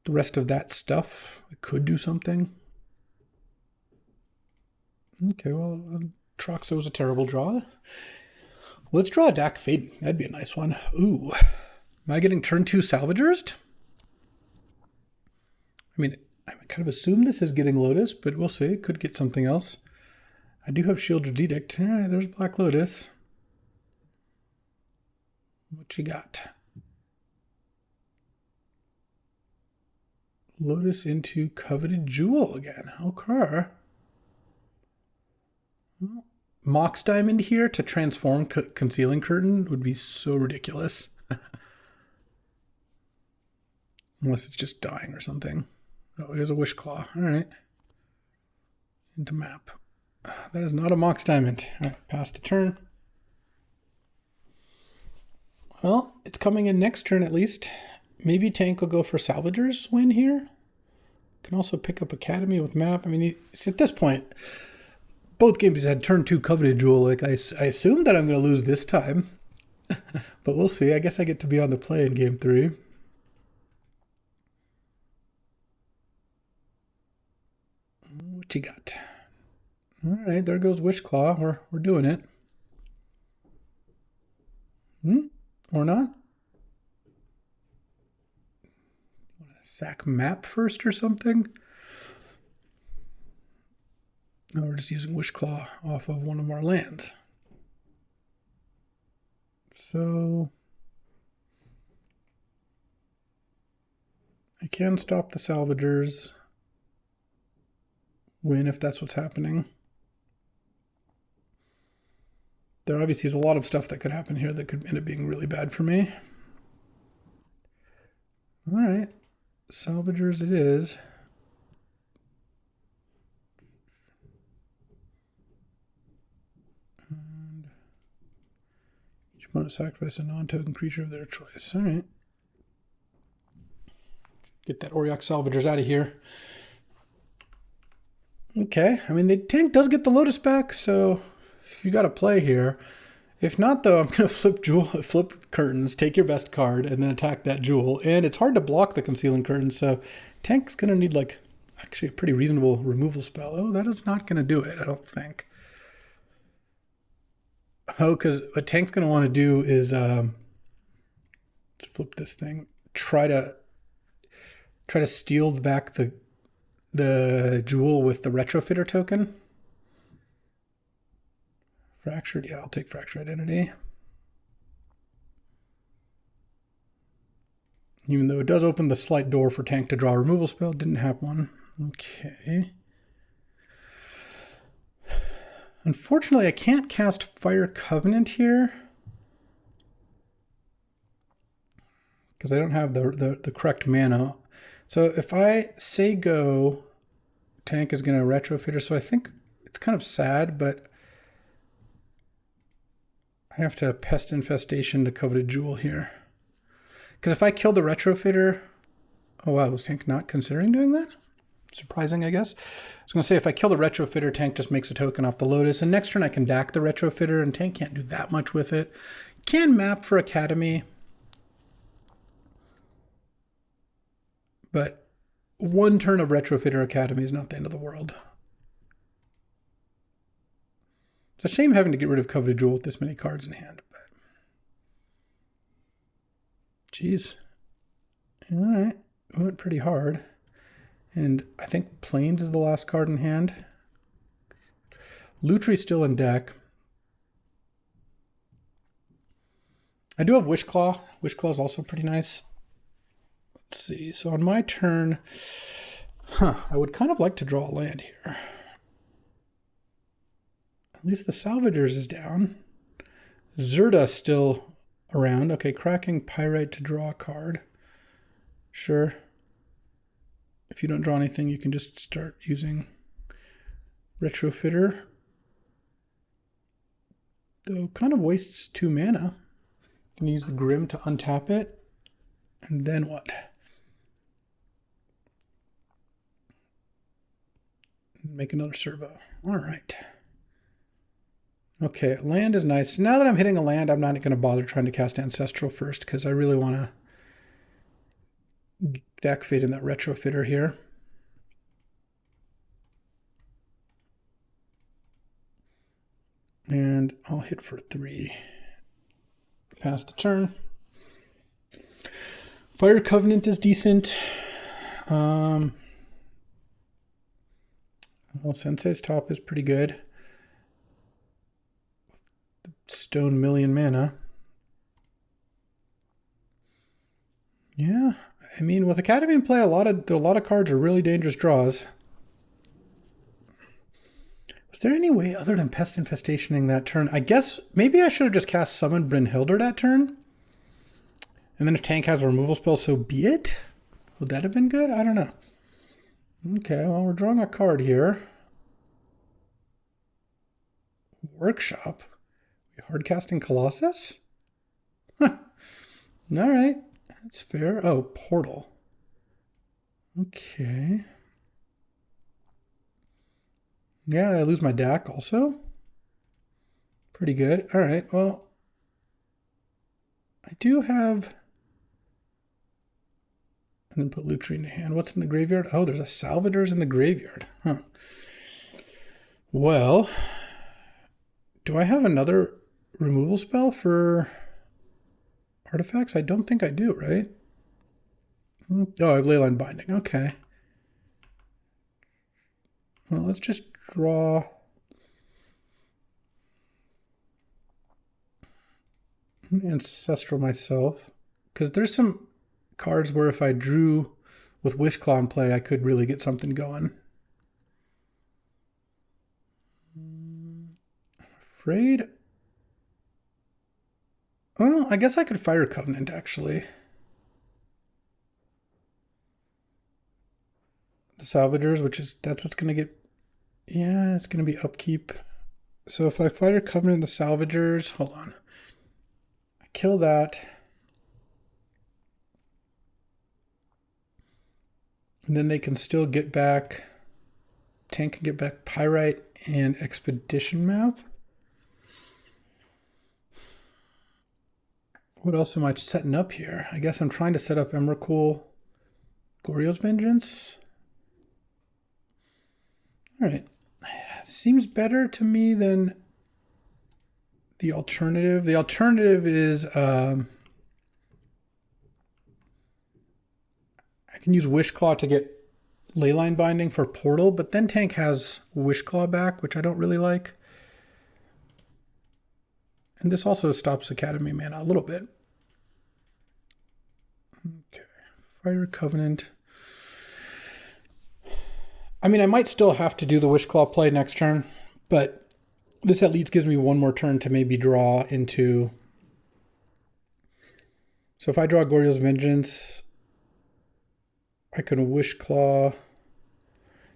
the rest of that stuff, I could do something. Okay, well, Troxo was a terrible draw. Let's draw a Dak Faden. That'd be a nice one. Ooh. Am I getting turn 2 Salvagers? I mean, I kind of assume this is getting Lotus, but we'll see. Could get something else. I do have Shieldred's Edict. There's Black Lotus. What you got? Lotus into Coveted Jewel again. Okay. Mox Diamond here to transform Concealing Curtain would be so ridiculous. Unless it's just dying or something. Oh, it is a Wishclaw. All right. Into map. That is not a Mox Diamond. All right, pass the turn. Well, it's coming in next turn at least. Maybe Tank will go for Salvager's win here. Can also pick up Academy with map. I mean, at this point, both games had turn 2 Coveted Jewel. Like, I assumed that I'm going to lose this time. But we'll see. I guess I get to be on the play in game 3. What you got? All right, there goes Wishclaw. We're doing it. Or not? Sack map first or something? No, we're just using Wishclaw off of one of our lands. So I can stop the salvagers, win if that's what's happening. There obviously is a lot of stuff that could happen here that could end up being really bad for me. All right, salvagers it is. And each opponent sacrifice a non-token creature of their choice. All right. Get that Auriok Salvagers out of here. Okay, I mean, the tank does get the Lotus back, so you got to play here. If not, though, I'm going to flip Curtains, take your best card, and then attack that Jewel. And it's hard to block the Concealing Curtains, so tank's going to need, like, actually a pretty reasonable removal spell. Oh, that is not going to do it, I don't think. Oh, because what tank's going to want to do is let's flip this thing. Try to steal back the Jewel with the Retrofitter token. Fractured, yeah, I'll take Fractured Identity. Even though it does open the slight door for tank to draw a removal spell, didn't have one. Okay. Unfortunately, I can't cast Fire Covenant here because I don't have the correct mana. So if I say go, tank is going to Retrofitter. So I think it's kind of sad, but I have to Pest Infestation to Coveted Jewel here. Because if I kill the Retrofitter... Oh wow, was tank not considering doing that? Surprising, I guess. I was going to say, if I kill the Retrofitter, tank just makes a token off the Lotus. And next turn I can DAC the Retrofitter, and tank can't do that much with it. Can map for Academy. But one turn of Retrofitter Academy is not the end of the world. It's a shame having to get rid of Coveted Jewel with this many cards in hand. But jeez. All right. We went pretty hard. And I think Plains is the last card in hand. Lutry's still in deck. I do have Wishclaw. Wishclaw is also pretty nice. Let's see. So on my turn, I would kind of like to draw a land here. At least the Salvagers is down. Zerda's still around. Okay, cracking Pyrite to draw a card. Sure. If you don't draw anything, you can just start using Retrofitter. Though kind of wastes 2 mana. You can use the Grim to untap it. And then what? Make another servo. All right. Okay, land is nice. Now that I'm hitting a land, I'm not going to bother trying to cast Ancestral first because I really want to deactivate in that Retrofitter here. And I'll hit for 3. Pass the turn. Fire Covenant is decent. Well, Sensei's Top is pretty good. Stone million mana. Yeah, I mean, with Academy in play, a lot of cards are really dangerous draws. Was there any way other than Pest Infestationing that turn? I guess maybe I should have just cast Summon Brynhildr that turn. And then if tank has a removal spell, so be it. Would that have been good? I don't know. Okay, well, we're drawing a card here. Workshop. Hardcasting Colossus? Huh. All right. That's fair. Oh, Portal. Okay. Yeah, I lose my DAC also. Pretty good. All right, well, I do have... And then put Lutri in the hand. What's in the graveyard? Oh, there's a Salvador's in the graveyard. Huh. Well, do I have another removal spell for artifacts? I don't think I do, right? Oh, I have Leyline Binding. Okay. Well, let's just draw... Ancestral myself. Because there's some cards where if I drew with Wishclaw in play, I could really get something going. Afraid... Well, I guess I could Fire Covenant, actually. The Salvagers, that's what's going to get... Yeah, it's going to be upkeep. So if I Fire Covenant the Salvagers... Hold on. I kill that. And then they can still get back... Tank can get back Pyrite and Expedition Map. What else am I setting up here? I guess I'm trying to set up Emrakul, Goryo's Vengeance. All right. Seems better to me than the alternative. The alternative is I can use Wishclaw to get Leyline Binding for Portal, but then Tank has Wishclaw back, which I don't really like. And this also stops Academy mana a little bit. Okay, Fire Covenant. I mean, I might still have to do the Wishclaw play next turn, but this at least gives me one more turn to maybe draw into... So if I draw Goryo's Vengeance, I can Wishclaw...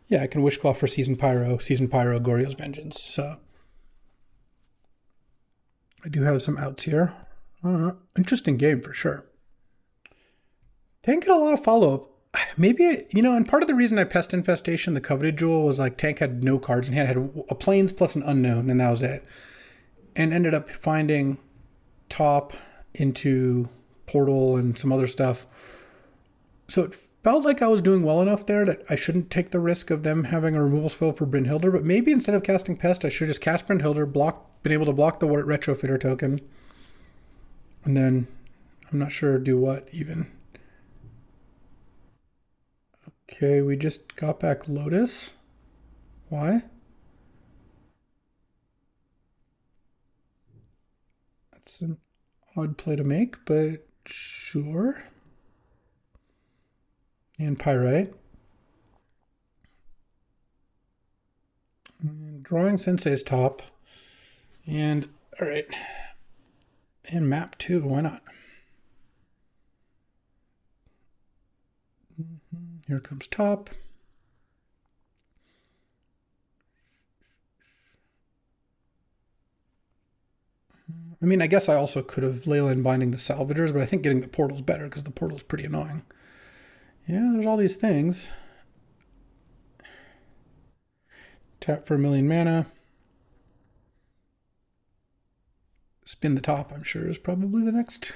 Yeah, I can Wishclaw for Season Pyro, Goryo's Vengeance, so... I do have some outs here. Interesting game for sure. Tank had a lot of follow-up. Maybe, and part of the reason I Pest Infestation, the Coveted Jewel, was like Tank had no cards in hand, had a Plains plus an Unknown, and that was it. And ended up finding top into Portal and some other stuff. So it felt like I was doing well enough there that I shouldn't take the risk of them having a removal spell for Brynhildr, but maybe instead of casting Pest, I should just cast Brynhildr, been able to block the Retrofitter token, and then I'm not sure do what even. Okay, we just got back Lotus. Why? That's an odd play to make, but sure. And Pyrite. And drawing Sensei's top. And, all right. And map too, why not? Here comes top. I mean, I guess I also could have Leyline Binding the Salvagers, but I think getting the Portal's better because the Portal's pretty annoying. Yeah, there's all these things. Tap for 1,000,000 mana. Spin the top, I'm sure, is probably the next.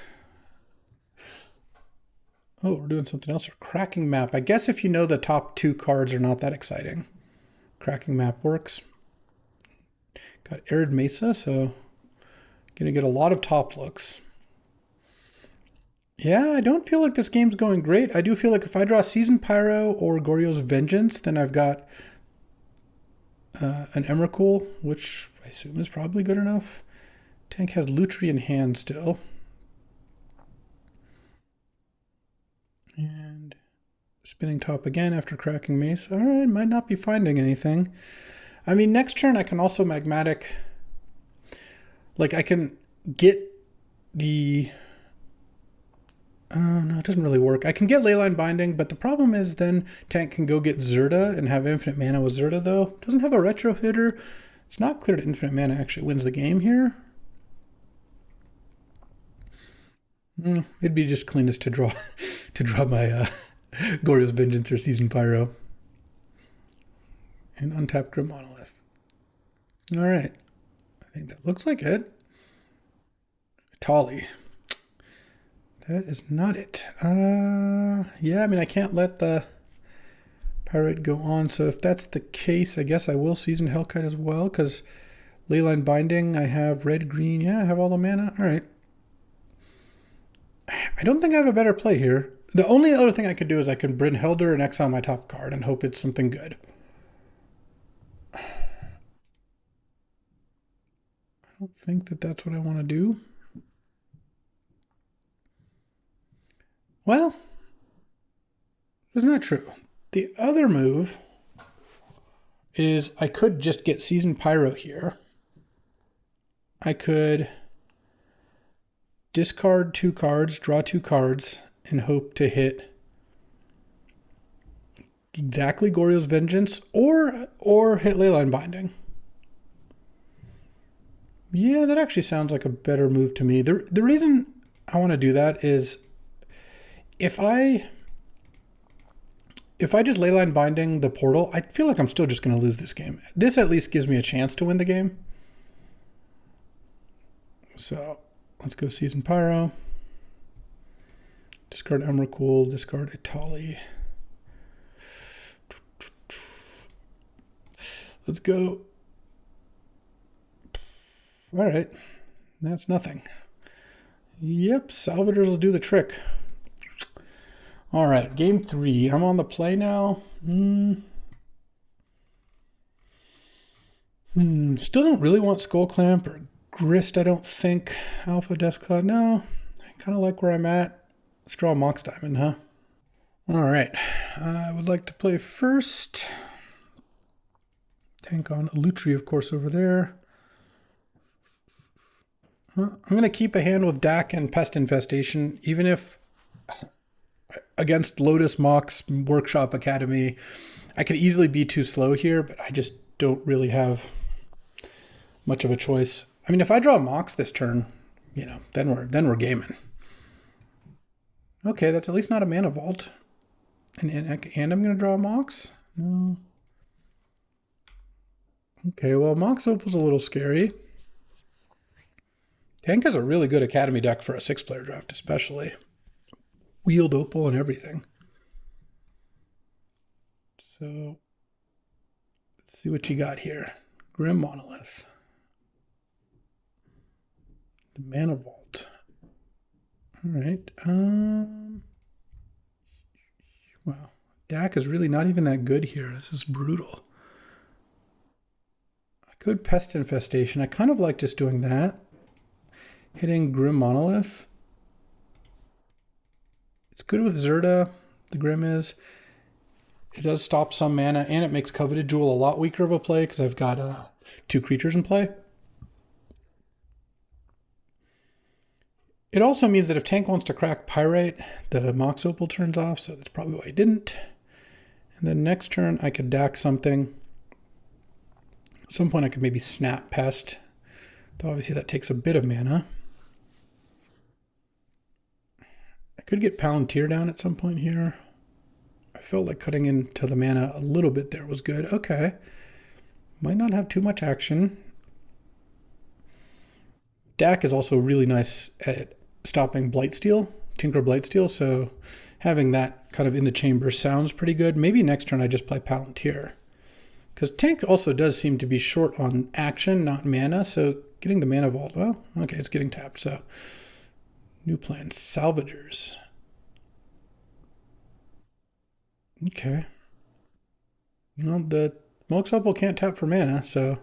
Oh, we're doing something else. Cracking Map. I guess if you know the top 2 cards are not that exciting. Cracking Map works. Got Arid Mesa, so gonna get a lot of top looks. Yeah, I don't feel like this game's going great. I do feel like if I draw Season Pyro or Goryo's Vengeance, then I've got an Emrakul, which I assume is probably good enough. Tank has Lutri in hand still. And spinning top again after cracking Mace. All right, might not be finding anything. I mean, next turn I can also Magmatic. Like, I can get the... no, it doesn't really work. I can get Leyline Binding, but the problem is then Tank can go get Zerda and have infinite mana with Zerda, though. Doesn't have a retro hitter. It's not clear that infinite mana actually wins the game here. It'd be just cleanest to draw my Goryo's Vengeance or Season Pyro. And untap Grim Monolith. All right. I think that looks like it. Tolly. That is not it. Yeah, I mean, I can't let the Pirate go on. So if that's the case, I guess I will Seasoned Hellkite as well, because Leyline Binding, I have red, green. Yeah, I have all the mana. All right. I don't think I have a better play here. The only other thing I could do is I could Bryn Helder and exile my top card and hope it's something good. I don't think that that's what I want to do. Well, it's not true. The other move is I could just get Seasoned Pyro here. I could discard 2 cards, draw 2 cards, and hope to hit exactly Goryo's Vengeance or hit Leyline Binding. Yeah, that actually sounds like a better move to me. The reason I want to do that is if I just Leyline Binding the portal, I feel like I'm still just going to lose this game. This at least gives me a chance to win the game. So let's go Seasoned Pyro. Discard Emrakul, discard Itali. Let's go. All right, that's nothing. Yep, Salvagers will do the trick. All right, game 3. I'm on the play now. Still don't really want Skull Clamp or Grist, I don't think. Alpha Death Cloud, no. I kind of like where I'm at. Let's draw a Mox Diamond, huh? All right, I would like to play first. Tank on Alutri, of course, over there. I'm going to keep a hand with Dak and Pest Infestation, even if against Lotus, Mox, Workshop Academy, I could easily be too slow here, but I just don't really have much of a choice. I mean, if I draw Mox this turn, you know, then we're gaming. Okay, that's at least not a Mana Vault. And I'm going to draw a Mox? No. Okay, well, Mox Opal's a little scary. Tank is a really good Academy deck for a 6-player draft, especially. Wheeled Opal and everything. So, let's see what you got here. Grim Monolith. The Mana Vault. All right. Wow. Dak is really not even that good here. This is brutal. I could Pest Infestation. I kind of like just doing that. Hitting Grim Monolith. It's good with Zerda, the Grim is. It does stop some mana, and it makes Coveted Jewel a lot weaker of a play because I've got 2 creatures in play. It also means that if Tank wants to crack Pyrite, the Mox Opal turns off, so that's probably why I didn't. And then next turn, I could Dack something. At some point, I could maybe Snap Pest. Though obviously that takes a bit of mana. I could get Palantir down at some point here. I felt like cutting into the mana a little bit there was good. Okay. Might not have too much action. Dak is also really nice at stopping Blightsteel, Tinker Blightsteel, so having that kind of in the chamber sounds pretty good. Maybe next turn I just play Palantir. Because Tank also does seem to be short on action, not mana, so getting the Mana Vault, well, okay, it's getting tapped, so... New plan, Salvagers. Okay. Well, the Mox Opal can't tap for mana, so...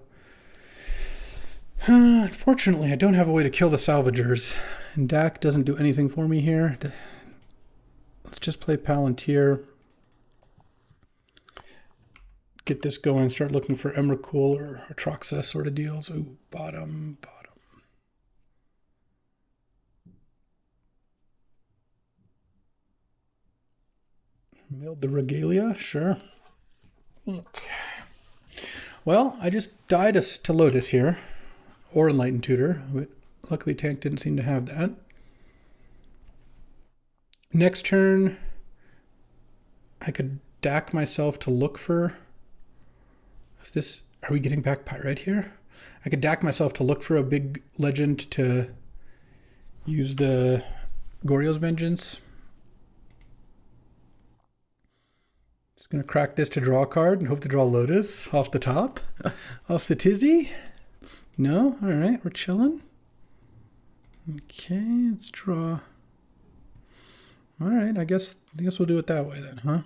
Unfortunately, I don't have a way to kill the Salvagers. And Dak doesn't do anything for me here. Let's just play Palantir. Get this going, start looking for Emrakul or Atraxa sort of deals. Ooh, bottom. Milled the Regalia, sure. Okay. Well, I just died to Lotus here, or Enlightened Tutor, but luckily Tank didn't seem to have that. Next turn, I could Dack myself to look for... Are we getting back Pyrite here? I could DAC myself to look for a big legend to use the Goryo's Vengeance. Just going to crack this to draw a card and hope to draw Lotus off the top. Off the tizzy. No? All right, we're chilling. Okay, let's draw. All right, I guess we'll do it that way then, huh?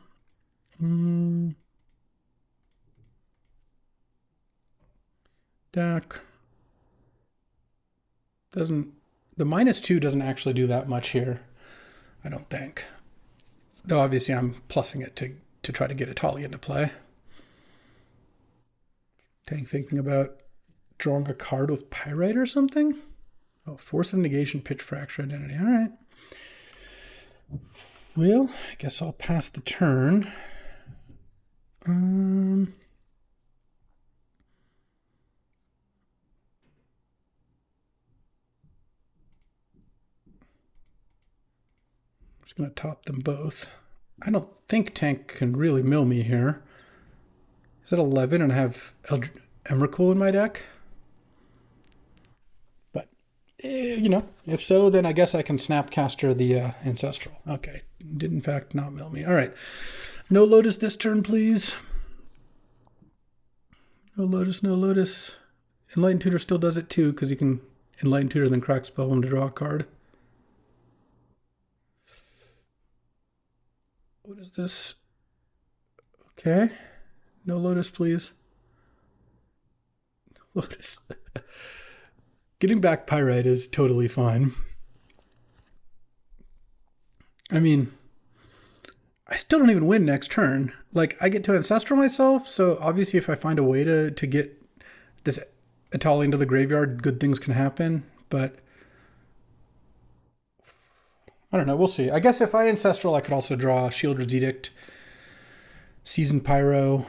DAC. The -2 doesn't actually do that much here, I don't think. Though obviously I'm plussing it to try to get Atali into play. Thinking about drawing a card with Pyrite or something? Oh, Force of Negation, Pitch Fracture Identity. All right. Well, I guess I'll pass the turn. I'm just going to top them both. I don't think Tank can really mill me here. Is it 11 and I have Emrakul in my deck? But, you know, if so, then I guess I can Snapcaster the Ancestral. Okay, did in fact not mill me. All right, no Lotus this turn, please. No Lotus, no Lotus. Enlightened Tutor still does it too, because you can Enlightened Tutor then crack Spellbomb to draw a card. What is this? Okay. No Lotus, please. Lotus. Getting back Pyrite is totally fine. I mean, I still don't even win next turn. Like, I get to Ancestral myself, so obviously if I find a way to get this Atali into the graveyard, good things can happen, but I don't know, we'll see. I guess if I Ancestral, I could also draw Shieldred's Edict, Seasoned Pyro.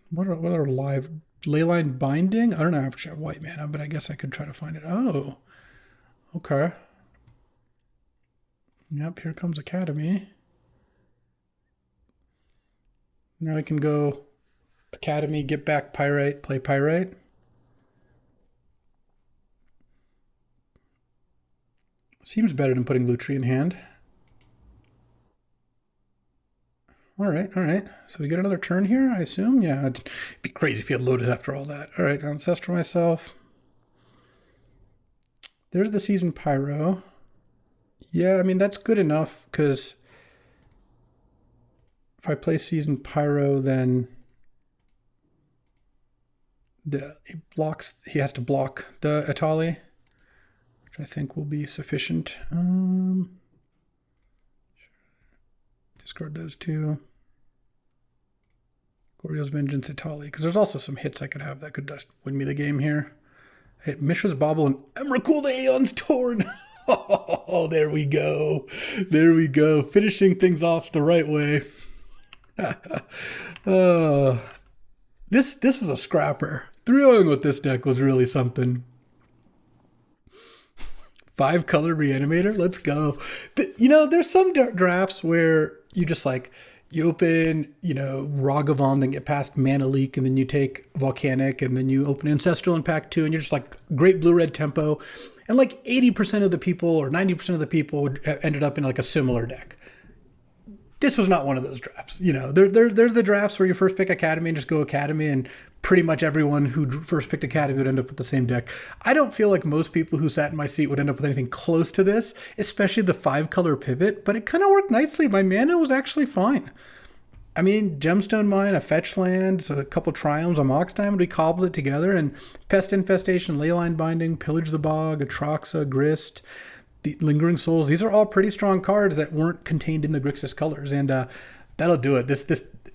What are live? Leyline Binding? I don't know if I have white mana, but I guess I could try to find it. Oh, okay. Yep, here comes Academy. Now I can go Academy, get back Pyrite, play Pyrite. Seems better than putting Lutri in hand. All right. So we get another turn here, I assume? Yeah, it'd be crazy if you had Lotus after all that. All right, Ancestral myself. There's the Seasoned Pyro. Yeah, I mean, that's good enough, because if I play Seasoned Pyro, then he has to block the Atali, which I think will be sufficient. Discard those two. Goryo's Vengeance, Atali, because there's also some hits I could have that could just win me the game here. Hit Mishra's Bauble and Emrakul the Aeon's Torn. Oh, there we go. There we go. Finishing things off the right way. This was a scrapper. 3-0ing with this deck was really something. 5-color Reanimator. Let's go. You know, there's some drafts where you just like, you open, you know, Ragavan, then get past Mana Leak, and then you take Volcanic, and then you open Ancestral in pack 2, and you're just like, great blue-red tempo. And like 80% of the people or 90% of the people ended up in like a similar deck. This was not one of those drafts. You know, there's the drafts where you first pick Academy and just go Academy, and pretty much everyone who first picked Academy would end up with the same deck. I don't feel like most people who sat in my seat would end up with anything close to this, especially the 5-color pivot, but it kind of worked nicely. My mana was actually fine. I mean, Gemstone Mine, a fetch land, so a couple Triomes, a Mox Diamond, we cobbled it together, and Pest Infestation, Leyline Binding, Pillage the Bog, Atraxa, Grist, the Lingering Souls. These are all pretty strong cards that weren't contained in the Grixis colors, and that'll do it. This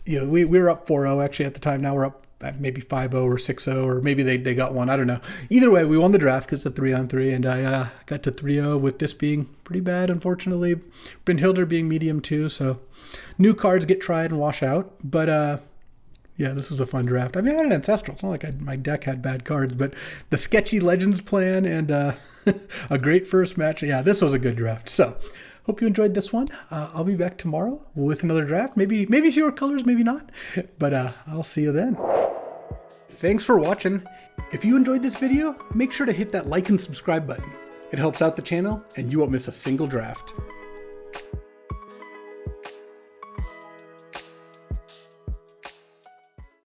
you know, we were up 4-0 actually at the time. Now we're up at maybe 5-0 or 6-0, or maybe they got one. I don't know. Either way, we won the draft because it's a 3-on-3, and I got to 3-0 with this being pretty bad, unfortunately. Brynhildr being medium too, so new cards get tried and wash out. But yeah, this was a fun draft. I mean, I had an Ancestral. It's not like my deck had bad cards, but the sketchy Legends plan and a great first match. Yeah, this was a good draft. So hope you enjoyed this one. I'll be back tomorrow with another draft. Maybe fewer colors, maybe not. But I'll see you then. Thanks for watching. If you enjoyed this video, make sure to hit that like and subscribe button. It helps out the channel and you won't miss a single draft.